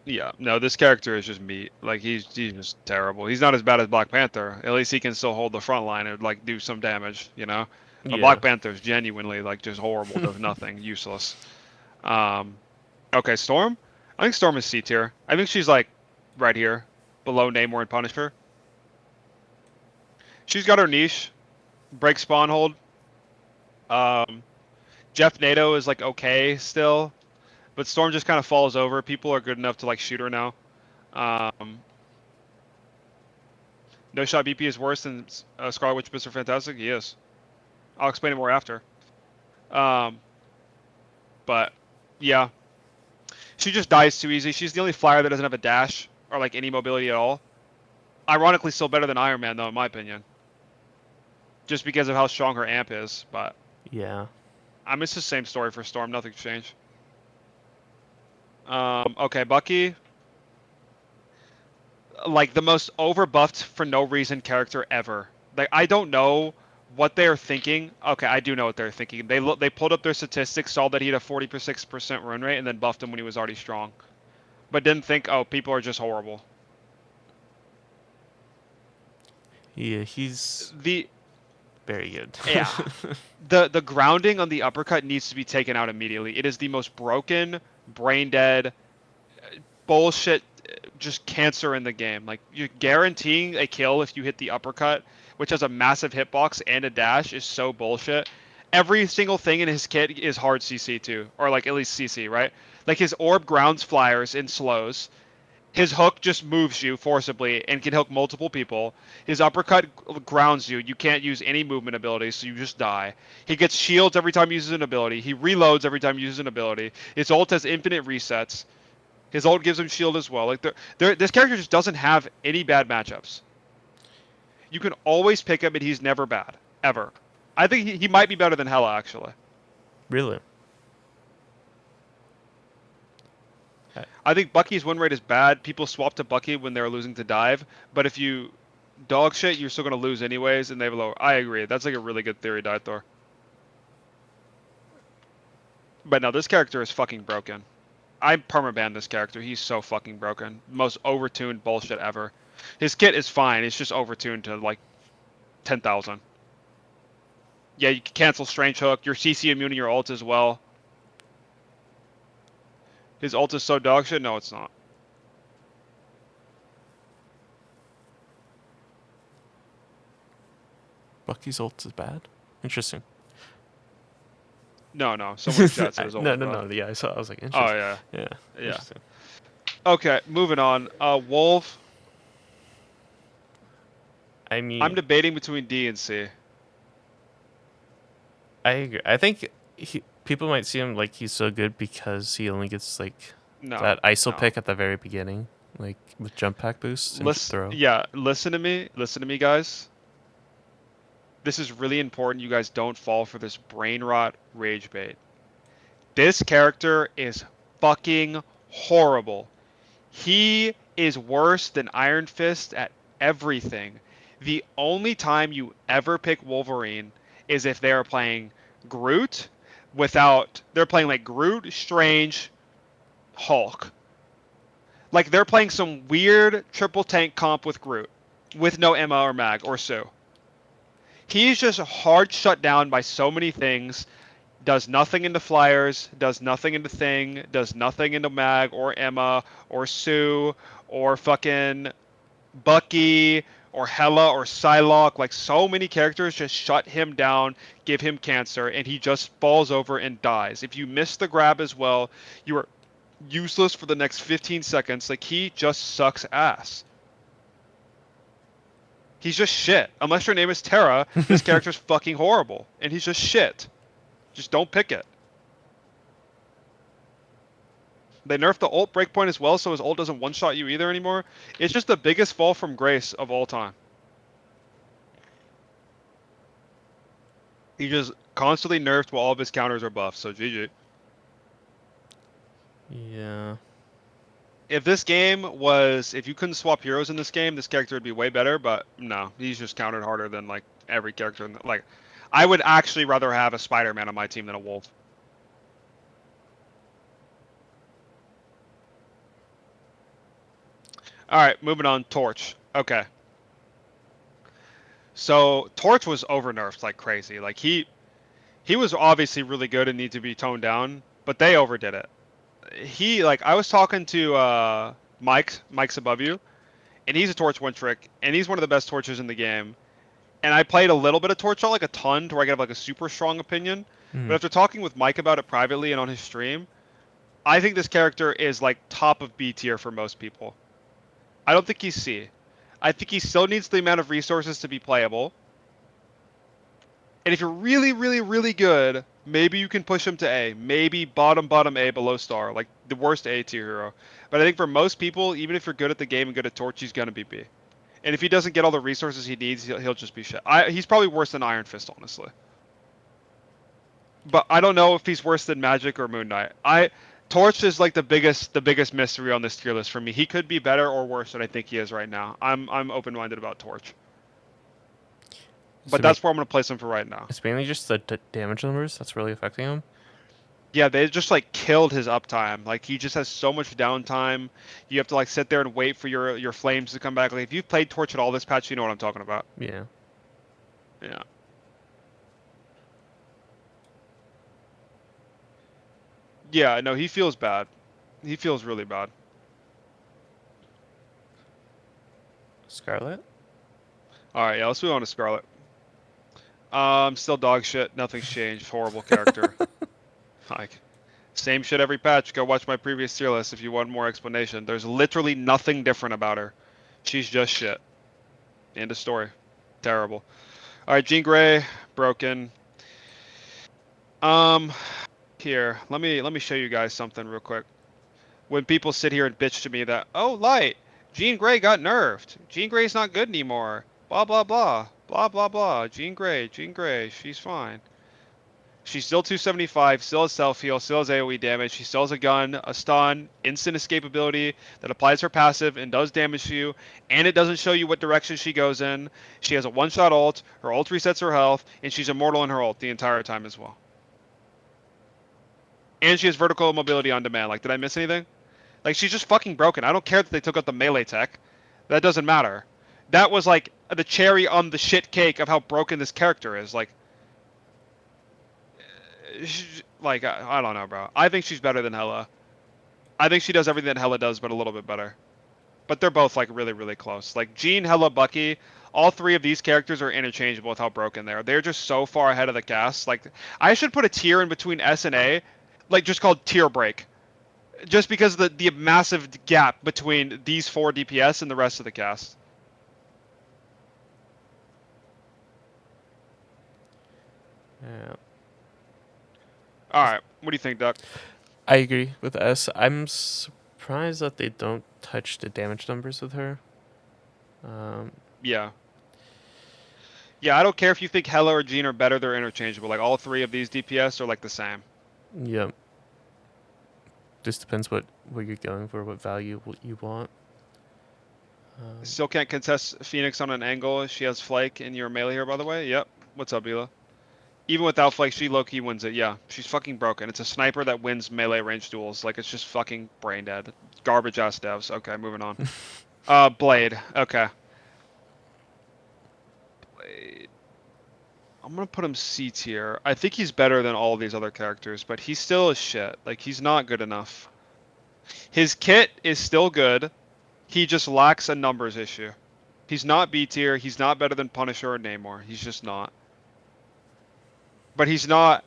Yeah. No, this character is just meat. Like he's just terrible. He's not as bad as Black Panther. At least he can still hold the front line and like do some damage, you know? Yeah. Black Panther is genuinely like just horrible, does nothing, useless. Okay, Storm? I think Storm is C tier. I think she's like right here, below Namor and Punisher. She's got her niche. Break spawn hold. Jeff NATO is like okay still, but Storm just kind of falls over. People are good enough to like shoot her now. No shot BP is worse than Scarlet Witch, Mr. Fantastic. He is. I'll explain it more after. But yeah, she just dies too easy. She's the only flyer that doesn't have a dash or like any mobility at all. Ironically, still better than Iron Man though, in my opinion. Just because of how strong her amp is, but yeah. I mean, it's the same story for Storm. Nothing's changed. Okay, Bucky. Like the most overbuffed for no reason character ever. Like I don't know what they're thinking. Okay, I do know what they're thinking. They pulled up their statistics, saw that he had a 46% run rate, and then buffed him when he was already strong. But didn't think, oh, people are just horrible. Yeah, he's very good. Yeah. The grounding on the uppercut needs to be taken out immediately. It is the most broken, brain dead, bullshit, just cancer in the game. Like you're guaranteeing a kill if you hit the uppercut, which has a massive hitbox and a dash, is so bullshit. Every single thing in his kit is hard CC too, or like at least CC, right? Like his orb grounds flyers and slows. His hook just moves you forcibly and can hook multiple people. His uppercut grounds you. You can't use any movement abilities, so you just die. He gets shields every time he uses an ability. He reloads every time he uses an ability. His ult has infinite resets. His ult gives him shield as well. Like this character just doesn't have any bad matchups. You can always pick him, and he's never bad ever. I think he might be better than Hela actually. Really? I think Bucky's win rate is bad. People swap to Bucky when they're losing to dive, but if you dog shit, you're still gonna lose anyways, and they have a lower. I agree. That's like a really good theory, Thor. But no, this character is fucking broken. I permaban this character. He's so fucking broken. Most overtuned bullshit ever. His kit is fine. It's just overtuned to like 10,000. Yeah, you can cancel Strange Hook. You're CC immune to your ult as well. His ult is so dog shit? No, it's not. Bucky's ult is bad? Interesting. No, someone in chat said his ult no, was no, bad. no. Yeah, I saw. I was like, Oh, interesting. yeah. Yeah. Yeah. Interesting. Okay, moving on. Wolf. I mean, I'm debating between D and C. I agree. I think people might see him like he's so good because he only gets like that ISO pick at the very beginning, like with jump pack boost and throw. Yeah, listen to me, guys. This is really important. You guys don't fall for this brain rot rage bait. This character is fucking horrible. He is worse than Iron Fist at everything. The only time you ever pick Wolverine is if they are playing Groot without... They're playing like Groot, Strange, Hulk. Like they're playing some weird triple tank comp with Groot. With no Emma or Mag or Sue. He's just hard shut down by so many things. Does nothing into Flyers, does nothing into Thing, does nothing into Mag or Emma or Sue or fucking Bucky or Hela or Psylocke. Like so many characters just shut him down, give him cancer, and he just falls over and dies. If you miss the grab as well, you are useless for the next 15 seconds. Like he just sucks ass. He's just shit. Unless your name is Terra, this character's fucking horrible. And he's just shit. Just don't pick it. They nerfed the ult breakpoint as well, so his ult doesn't one-shot you either anymore. It's just the biggest fall from grace of all time. He just constantly nerfed while all of his counters are buffed, so GG. Yeah. If this game was... If you couldn't swap heroes in this game, this character would be way better, but no. He's just countered harder than, like, every character in the... Like, I would actually rather have a Spiderman on my team than a Wolf. Alright, moving on. Torch. Okay. So, Torch was over-nerfed like crazy. Like, he was obviously really good and needs to be toned down, but they overdid it. Like, I was talking to Mike's above you, and he's a Torch one-trick, and he's one of the best Torches in the game. And I played a little bit of Torch, not like a ton, to where I get like a super strong opinion. But after talking with Mike about it privately and on his stream, I think this character is like top of B tier for most people. I don't think he's C. I think he still needs the amount of resources to be playable. And if you're really, really, really good, maybe you can push him to A. Maybe bottom A below star, like the worst A tier hero. But I think for most people, even if you're good at the game and good at Torch, he's going to be B. And if he doesn't get all the resources he needs, he'll just be shit. He's probably worse than Iron Fist, honestly. But I don't know if he's worse than Magik or Moon Knight. Torch is like the biggest mystery on this tier list for me. He could be better or worse than I think he is right now. I'm open-minded about Torch. But that's where I'm going to place him for right now. It's mainly just the damage numbers that's really affecting him. Yeah, they just like killed his uptime. Like he just has so much downtime. You have to like sit there and wait for your flames to come back. Like if you've played Torch at all this patch, you know what I'm talking about. Yeah. Yeah. Yeah, no, he feels bad. He feels really bad. Scarlet? Alright, yeah, let's move on to Scarlet. Still dog shit. Nothing's changed. Horrible character. Like, same shit every patch. Go watch my previous tier list if you want more explanation. There's literally nothing different about her. She's just shit. End of story. Terrible. Alright, Jean Grey, broken. Here, let me show you guys something real quick. When people sit here and bitch to me that, oh, Light, Jean Grey got nerfed. Jean Grey's not good anymore. Blah, blah, blah. Blah, blah, blah. Jean Grey, she's fine. She's still 275, still has self-heal, still has AoE damage. She still has a gun, a stun, instant escapability that applies her passive and does damage to you, and it doesn't show you what direction she goes in. She has a one-shot ult, her ult resets her health, and she's immortal in her ult the entire time as well. And she has vertical mobility on demand. Like, did I miss anything? Like, she's just fucking broken. I don't care that they took out the melee tech. That doesn't matter. That was, like, the cherry on the shit cake of how broken this character is. Like, I don't know, bro. I think she's better than Hela. I think she does everything that Hela does, but a little bit better. But they're both, like, really, really close. Like, Jean, Hela, Bucky, all three of these characters are interchangeable with how broken they are. They're just so far ahead of the cast. Like, I should put a tier in between S and A, like, just called tier break. Just because of the massive gap between these 4 DPS and the rest of the cast. Yeah. Alright, what do you think, Duck? I agree with S. I'm surprised that they don't touch the damage numbers with her. Yeah. Yeah, I don't care if you think Hela or Jean are better, they're interchangeable. Like, all 3 of these DPS are, like, the same. Yep. Just depends what you're going for, what value you want. Still can't contest Phoenix on an angle. She has Flake in your melee here, by the way. Yep. What's up, Hela? Even without Flake, she low-key wins it. Yeah, she's fucking broken. It's a sniper that wins melee range duels. Like, it's just fucking brain dead. Garbage-ass devs. Okay, moving on. Blade. Okay. Blade. I'm gonna put him C tier. I think he's better than all these other characters, but he still is shit. Like, he's not good enough. His kit is still good. He just lacks a numbers issue. He's not B tier. He's not better than Punisher or Namor. He's just not. But he's not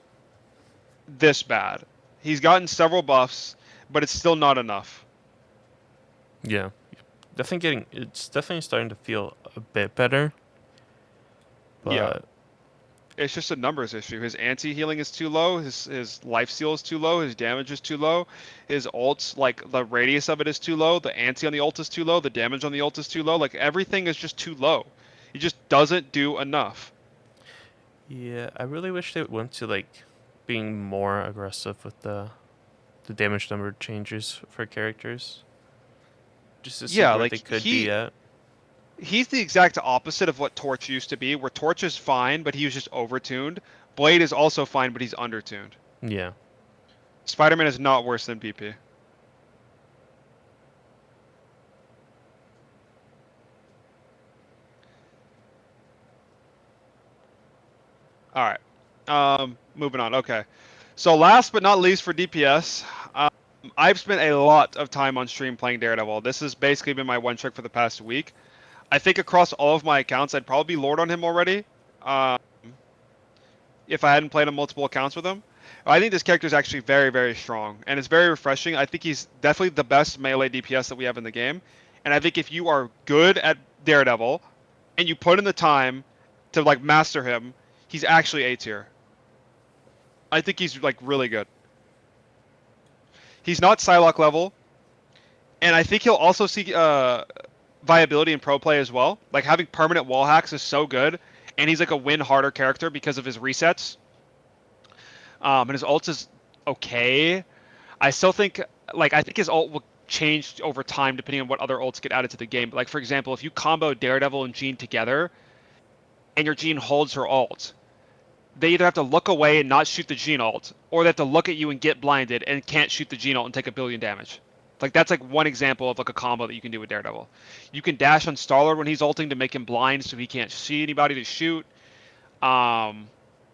this bad. He's gotten several buffs, but it's still not enough. Yeah, it's definitely starting to feel a bit better. But yeah, it's just a numbers issue. His anti-healing is too low. His life steal is too low. His damage is too low. His ults, like the radius of it is too low. The anti on the ult is too low. The damage on the ult is too low. Like everything is just too low. He just doesn't do enough. Yeah, I really wish they went to like being more aggressive with the damage number changes for characters. Just to see where like they could be at. He's the exact opposite of what Torch used to be, where Torch is fine, but he was just overtuned. Blade is also fine, but he's undertuned. Yeah. Spiderman is not worse than BP. All right. Moving on. Okay. So last but not least for DPS, I've spent a lot of time on stream playing Daredevil. This has basically been my one trick for the past week. I think across all of my accounts, I'd probably be Lord on him already. If I hadn't played on multiple accounts with him. I think this character is actually very, very strong, and it's very refreshing. I think he's definitely the best melee DPS that we have in the game, and I think if you are good at Daredevil, and you put in the time to like master him, he's actually A tier. I think he's like really good. He's not Psylocke level, and I think he'll also see viability in pro play as well. Like having permanent wall hacks is so good, and he's like a win harder character because of his resets. And his ult is okay. I still think I think his ult will change over time depending on what other ults get added to the game. Like for example, if you combo Daredevil and Jean together, and your Jean holds her ult, they either have to look away and not shoot the Jean ult, or they have to look at you and get blinded and can't shoot the Jean ult and take 1 billion damage. Like that's like one example of like a combo that you can do with Daredevil. You can dash on Star-Lord when he's ulting to make him blind so he can't see anybody to shoot.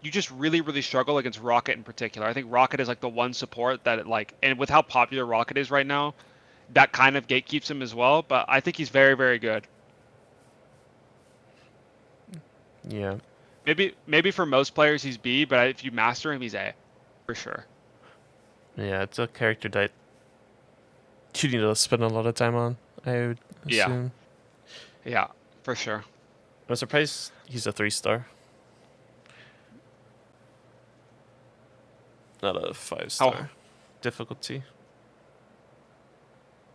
You just really, really struggle against Rocket in particular. I think Rocket is like the one support that and with how popular Rocket is right now, that kind of gatekeeps him as well. But I think he's very, very good. Yeah. Maybe for most players he's B, but if you master him, he's A, for sure. Yeah, it's a character that you need to spend a lot of time on, I would assume. Yeah, for sure. I'm surprised he's a 3-star. Not a 5-star difficulty.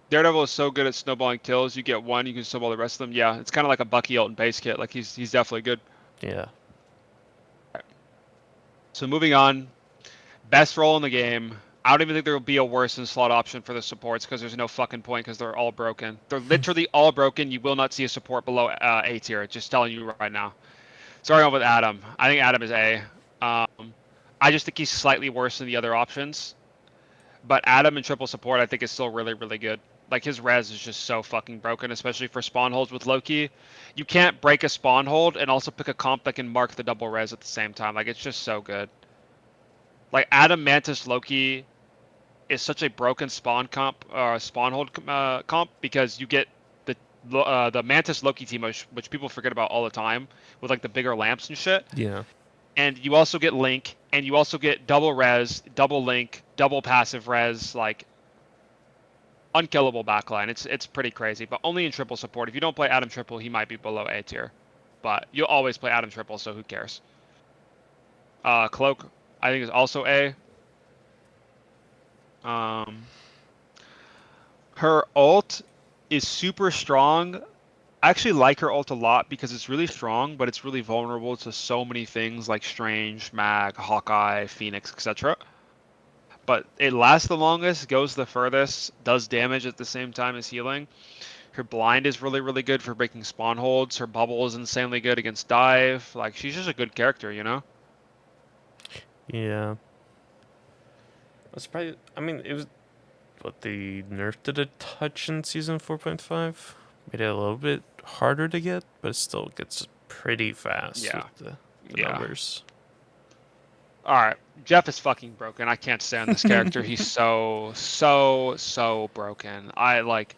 Daredevil is so good at snowballing kills. You get one, you can snowball the rest of them. Yeah, it's kind of like a Bucky ult and base kit. Like he's definitely good. Yeah. So moving on, best role in the game. I don't even think there will be a worse than slot option for the supports because there's no fucking point because they're all broken. They're literally all broken. You will not see a support below A tier. Just telling you right now. Starting off with Adam. I think Adam is A. I just think he's slightly worse than the other options. But Adam in triple support I think is still really, really good. Like his res is just so fucking broken, especially for spawn holds with Loki. You can't break a spawn hold and also pick a comp that can mark the double res at the same time. Like it's just so good. Like Adam Mantis Loki is such a broken spawn hold comp because you get the Mantis Loki team, which people forget about all the time with like the bigger lamps and shit. Yeah. And you also get Link, and you also get double res, double Link, double passive res, like unkillable backline. It's pretty crazy, but only in triple support. If you don't play Adam triple, he might be below A tier, but you'll always play Adam triple, so who cares? Cloak, I think is also A. Her ult is super strong. I actually like her ult a lot because it's really strong, but it's really vulnerable to so many things like Strange, Mag, Hawkeye, Phoenix, etc. But it lasts the longest, goes the furthest, does damage at the same time as healing. Her blind is really, really good for breaking spawn holds. Her bubble is insanely good against dive. Like, she's just a good character, you know? Yeah. That's probably. I mean, it was what they nerfed it a touch in season 4.5. Made it a little bit harder to get, but it still gets pretty fast Yeah. with the numbers. All right, Jeff is fucking broken. I can't stand this character. He's so broken. I like.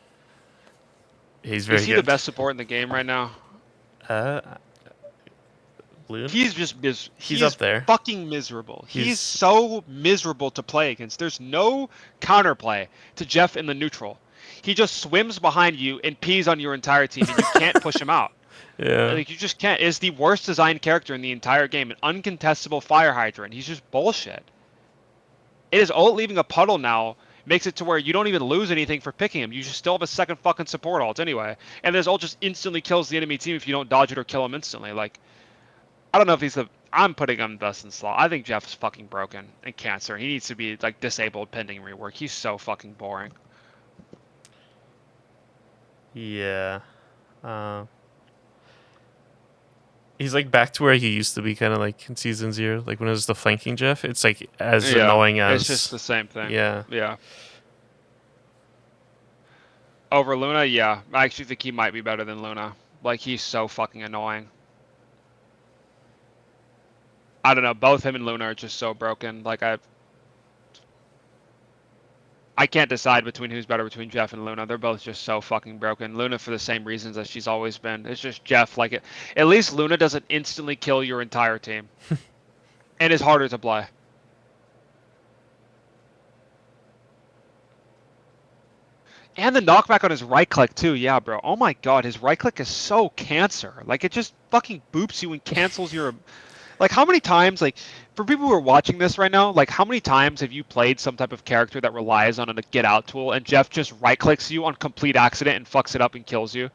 He's very Is he good. the best support in the game right now? Luna? He's just He's up there. Fucking miserable. He's so miserable to play against. There's no counterplay to Jeff in the neutral. He just swims behind you and pees on your entire team, and you can't push him out. Yeah. Like, you just can't. Is the worst designed character in the entire game, an uncontestable fire hydrant. He's just bullshit. It is ult leaving a puddle now makes it to where you don't even lose anything for picking him. You just still have a second fucking support ult anyway. And this ult just instantly kills the enemy team if you don't dodge it or kill him instantly. Like, I don't know if he's the... I'm putting him best in slot. I think Jeff's fucking broken and cancer. He needs to be, like, disabled pending rework. He's so fucking boring. Yeah. He's like back to where he used to be, kind of like in season 0, like when it was the flanking Jeff. It's like as annoying as. It's just the same thing. Yeah. Yeah. Over Luna, yeah. I actually think he might be better than Luna. Like, he's so fucking annoying. I don't know. Both him and Luna are just so broken. Like, I can't decide between who's better between Jeff and Luna. They're both just so fucking broken. Luna for the same reasons as she's always been. It's just Jeff. Like, at least Luna doesn't instantly kill your entire team. And is harder to play. And the knockback on his right click too. Yeah, bro. Oh my god, his right click is so cancer. Like, it just fucking boops you and cancels your... Like, how many times, like, for people who are watching this right now, like, how many times have you played some type of character that relies on a get out tool and Jeff just right clicks you on complete accident and fucks it up and kills you?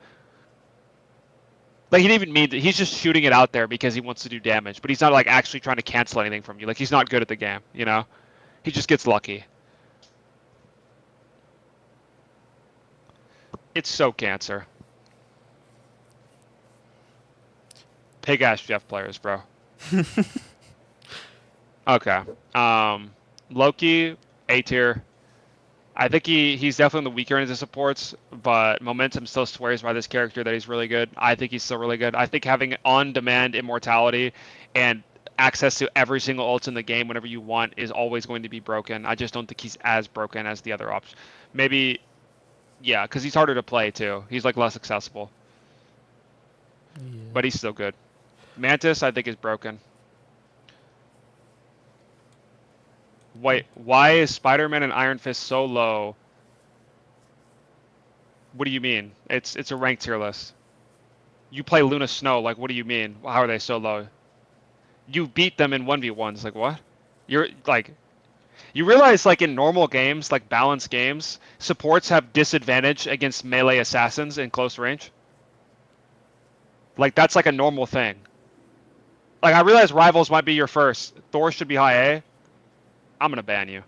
Like, he didn't even mean that. He's just shooting it out there because he wants to do damage, but he's not, like, actually trying to cancel anything from you. Like, he's not good at the game, you know? He just gets lucky. It's so cancer. Pig ass Jeff players, bro. Okay. Loki, A tier. I think he's definitely the weaker end of supports, but momentum still swears by this character that he's really good. I think he's still really good. I think having on-demand immortality and access to every single ult in the game whenever you want is always going to be broken. I just don't think he's as broken as the other ops. Maybe, yeah, because he's harder to play too. He's like less accessible. Yeah. But he's still good. Mantis, I think, is broken. Wait, why is Spiderman and Iron Fist so low? What do you mean? It's a ranked tier list. You play Luna Snow, like, what do you mean? How are they so low? You beat them in 1v1s, like, what? You're, like... You realize, like, in normal games, like balanced games, supports have disadvantage against melee assassins in close range? Like, that's like a normal thing. Like, I realize Rivals might be your first. Thor should be high A. I'm gonna ban you.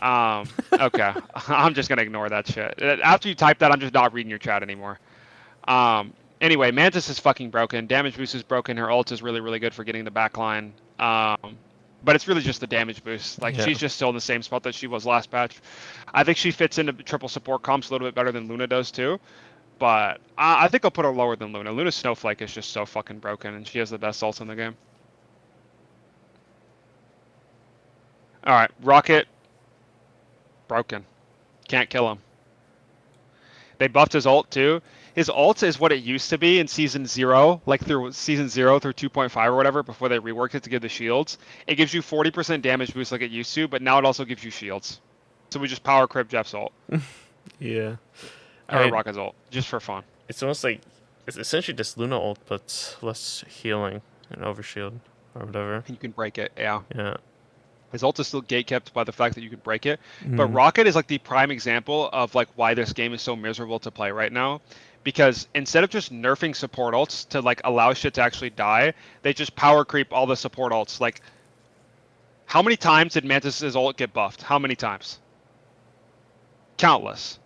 Okay. I'm just gonna ignore that shit. After you type that, I'm just not reading your chat anymore. Anyway, Mantis is fucking broken. Damage boost is broken. Her ult is really, really good for getting the backline. But it's really just the damage boost. Like, she's just still in the same spot that she was last patch. I think she fits into triple support comps a little bit better than Luna does too. But I think I'll put her lower than Luna. Luna's Snowflake is just so fucking broken, and she has the best ult in the game. Alright, Rocket. Broken. Can't kill him. They buffed his ult too. His ult is what it used to be in Season 0, like through Season 0 through 2.5 or whatever, before they reworked it to give the shields. It gives you 40% damage boost like it used to, but now it also gives you shields. So we just power crib Jeff's ult. Yeah. Or Rocket's ult, just for fun. It's almost like, it's essentially just Luna ult, but less healing and overshield or whatever. And you can break it, yeah. Yeah. His ult is still gatekept by the fact that you can break it. But Rocket is like the prime example of like why this game is so miserable to play right now. Because instead of just nerfing support ults to like allow shit to actually die, they just power creep all the support ults. Like, how many times did Mantis' ult get buffed? How many times? Countless.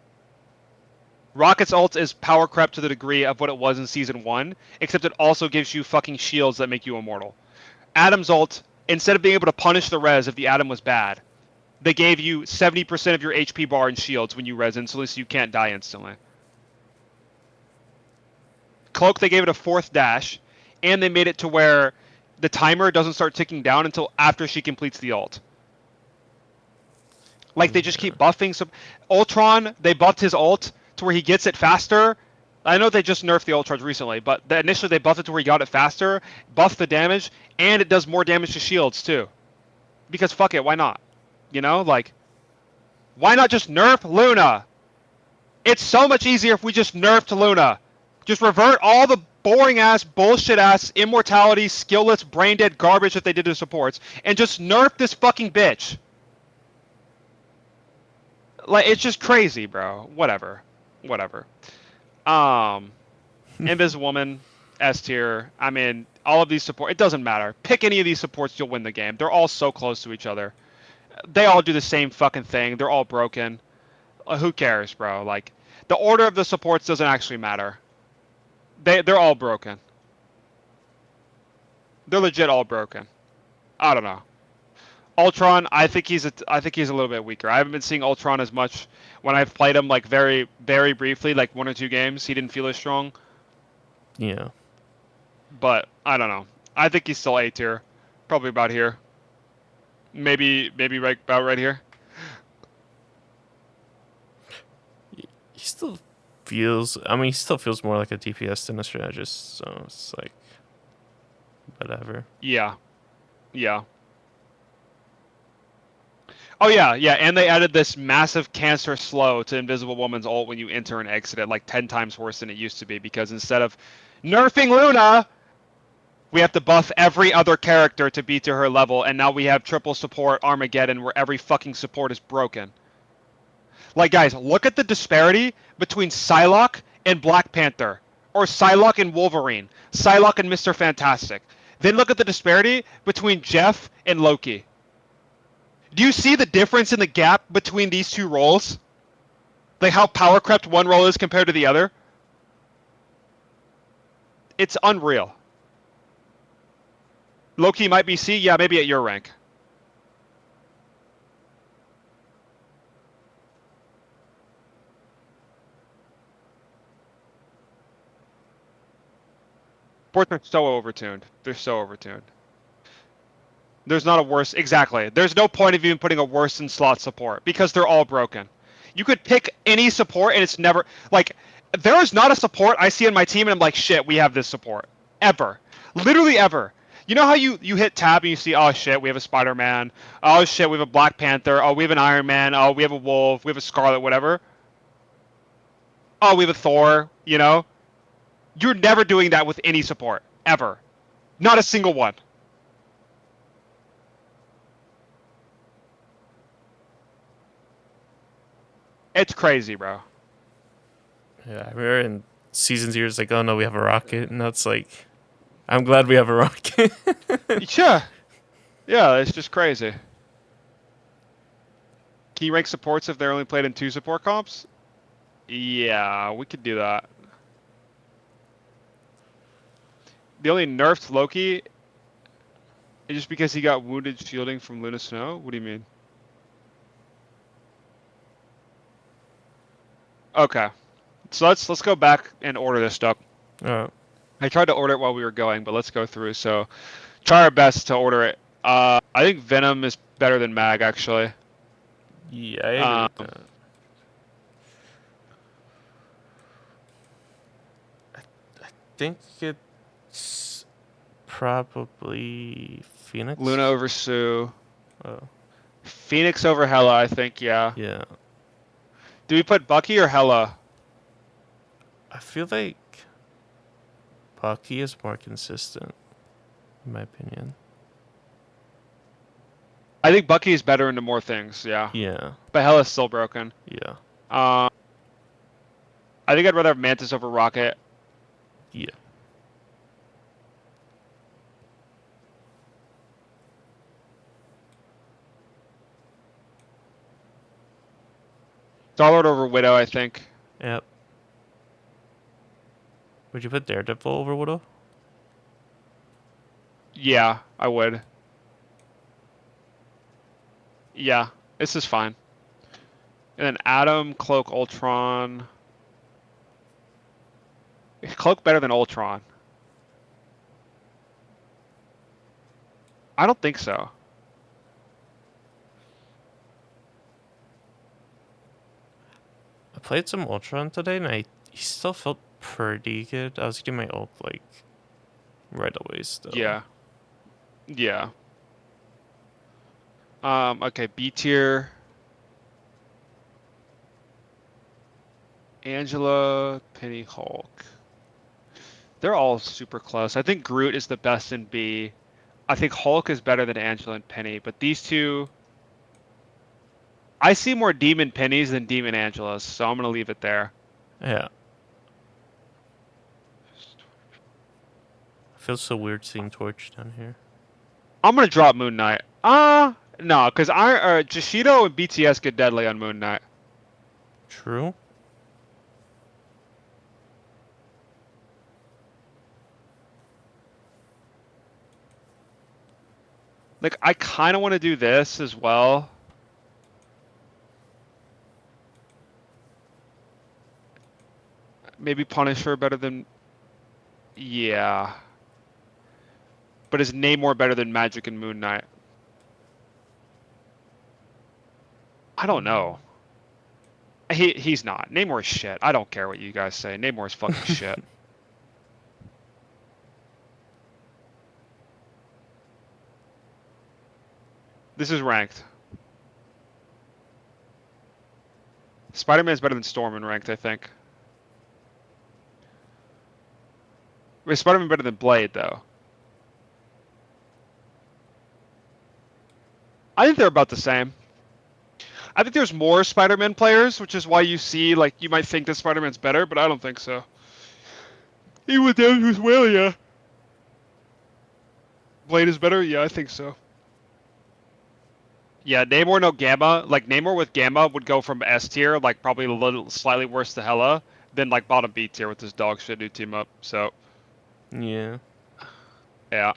Rocket's ult is power crept to the degree of what it was in Season 1, except it also gives you fucking shields that make you immortal. Adam's ult instead of being able to punish the res if the Atom was bad, they gave you 70% of your HP bar and shields when you res instantly, so you can't die instantly. Cloak, they gave it a 4th dash, and they made it to where the timer doesn't start ticking down until after she completes the ult. Like, they just keep buffing. So Ultron, they buffed his ult to where he gets it faster. I know they just nerfed the ult charge recently, but initially they buffed it to where he got it faster, buffed the damage, and it does more damage to shields too. Because fuck it, why not? You know, like, why not just nerf Luna? It's so much easier if we just nerfed Luna. Just revert all the boring ass, bullshit ass, immortality, skillless, brain dead garbage that they did to supports, and just nerf this fucking bitch. Like, it's just crazy, bro. Whatever. Invis Woman, S tier. I mean, all of these support. It doesn't matter. Pick any of these supports, you'll win the game. They're all so close to each other. They all do the same fucking thing. They're all broken. Who cares, bro? Like, the order of the supports doesn't actually matter. They're all broken. They're legit all broken. I don't know. Ultron, I think he's a little bit weaker. I haven't been seeing Ultron as much when I've played him, like, very, very briefly, like 1 or 2 games. He didn't feel as strong. Yeah. But I don't know. I think he's still A tier, probably about here. Maybe right about right here. He still feels. I mean, he still feels more like a DPS than a strategist. So it's like, whatever. Yeah. Oh yeah, and they added this massive cancer slow to Invisible Woman's ult when you enter and exit it, like 10 times worse than it used to be, because instead of nerfing Luna, we have to buff every other character to be to her level, and now we have triple support Armageddon where every fucking support is broken. Like, guys, look at the disparity between Psylocke and Black Panther, or Psylocke and Wolverine, Psylocke and Mr. Fantastic. Then look at the disparity between Jeff and Loki. Do you see the difference in the gap between these two roles? Like how power crept one role is compared to the other? It's unreal. Loki might be C, yeah, maybe at your rank. Sports are so overtuned. They're so overtuned. There's not a worse, exactly. There's no point of even putting a worse in slot support because they're all broken. You could pick any support and it's never, like, there is not a support I see in my team and I'm like, shit, we have this support. Ever. Literally ever. You know how you hit tab and you see, oh shit, we have a Spiderman. Oh shit, we have a Black Panther. Oh, we have an Iron Man. Oh, we have a Wolf. We have a Scarlet, whatever. Oh, we have a Thor, you know? You're never doing that with any support. Ever. Not a single one. It's crazy, bro. Yeah, I remember in Season 0, it's like, oh no, we have a rocket. And that's like, I'm glad we have a rocket. Yeah. Yeah, it's just crazy. Can you rank supports if they're only played in 2 support comps? Yeah, we could do that. The only nerfed Loki is just because he got wounded shielding from Luna Snow? What do you mean? Okay. So let's go back and order this stuff. Oh. I tried to order it while we were going, but let's go through. So try our best to order it. I think Venom is better than Mag, actually. Yeah, I agree with that. I think it's probably Phoenix. Luna over Sue. Oh. Phoenix over Hela, I think, yeah. Yeah. Do we put Bucky or Hela? I feel like Bucky is more consistent, in my opinion. I think Bucky is better into more things, yeah. Yeah. But Hela's still broken. Yeah. I think I'd rather have Mantis over Rocket. Yeah. Star-Lord over Widow, I think. Yep. Would you put Daredevil over Widow? Yeah, I would. Yeah, this is fine. And then Atom, Cloak, Ultron. Cloak better than Ultron? I don't think so. I played some Ultron today, and he still felt pretty good. I was getting my ult like right away still. Yeah. Yeah. Okay, B tier. Angela, Peni, Hulk. They're all super close. I think Groot is the best in B. I think Hulk is better than Angela and Peni, but these two, I see more Demon Pennies than Demon Angelas, so I'm gonna leave it there. Yeah. Feels so weird seeing Torch down here. I'm gonna drop Moon Knight. No, because Jashido and BTS get deadly on Moon Knight. True. Like, I kind of want to do this as well. Maybe Punisher better than... Yeah. But is Namor better than Magik and Moon Knight? I don't know. He's not. Namor's shit. I don't care what you guys say. Namor's fucking shit. This is ranked. Spider-Man's better than Storm in ranked, I think. Wait, Spider-Man better than Blade, though. I think they're about the same. I think there's more Spider-Man players, which is why you see, like, you might think that Spider-Man's better, but I don't think so. He went down with well, yeah. Blade is better? Yeah, I think so. Yeah, Namor no Gamma. Like, Namor with Gamma would go from S tier, like, probably a little slightly worse to Hela, than, like, bottom B tier with this dog shit new team up, so. Yeah. Yeah.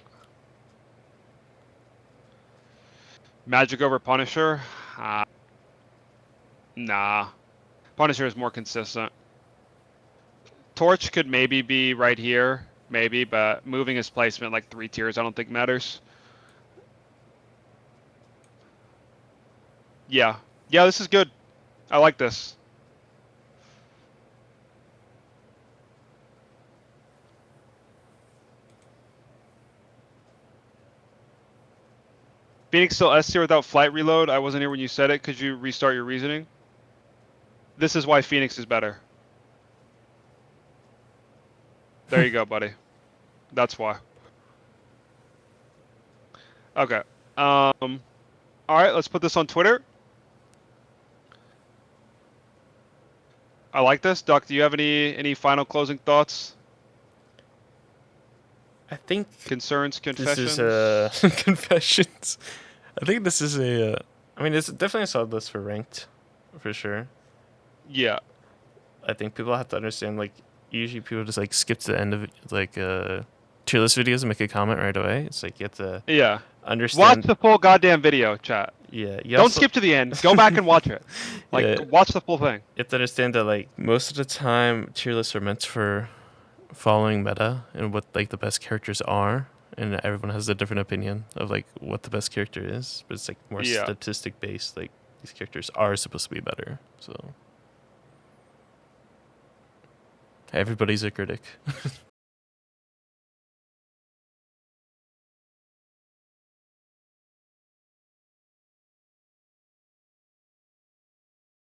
Magik over Punisher? Nah. Punisher is more consistent. Torch could maybe be right here, maybe, but moving his placement like 3 tiers I don't think matters. Yeah. Yeah, this is good. I like this. Phoenix still S tier without flight reload? I wasn't here when you said it. Could you restart your reasoning? This is why Phoenix is better. There you go, buddy. That's why. Okay. Alright, let's put this on Twitter. I like this. Duck, do you have any final closing thoughts? I think Concerns, confessions? This is confessions. I think this is I mean, it's definitely a solid list for ranked, for sure. Yeah. I think people have to understand, like, usually people just, like, skip to the end of, like, tier list videos and make a comment right away. It's like, you have to understand. Watch the full goddamn video, chat. Yeah. Don't skip to the end. Go back and watch it. Like, watch the full thing. You have to understand that, like, most of the time, tier lists are meant for following meta and what, like, the best characters are. And everyone has a different opinion of, like, what the best character is. But it's, like, more statistic based. Like, these characters are supposed to be better. So... everybody's a critic.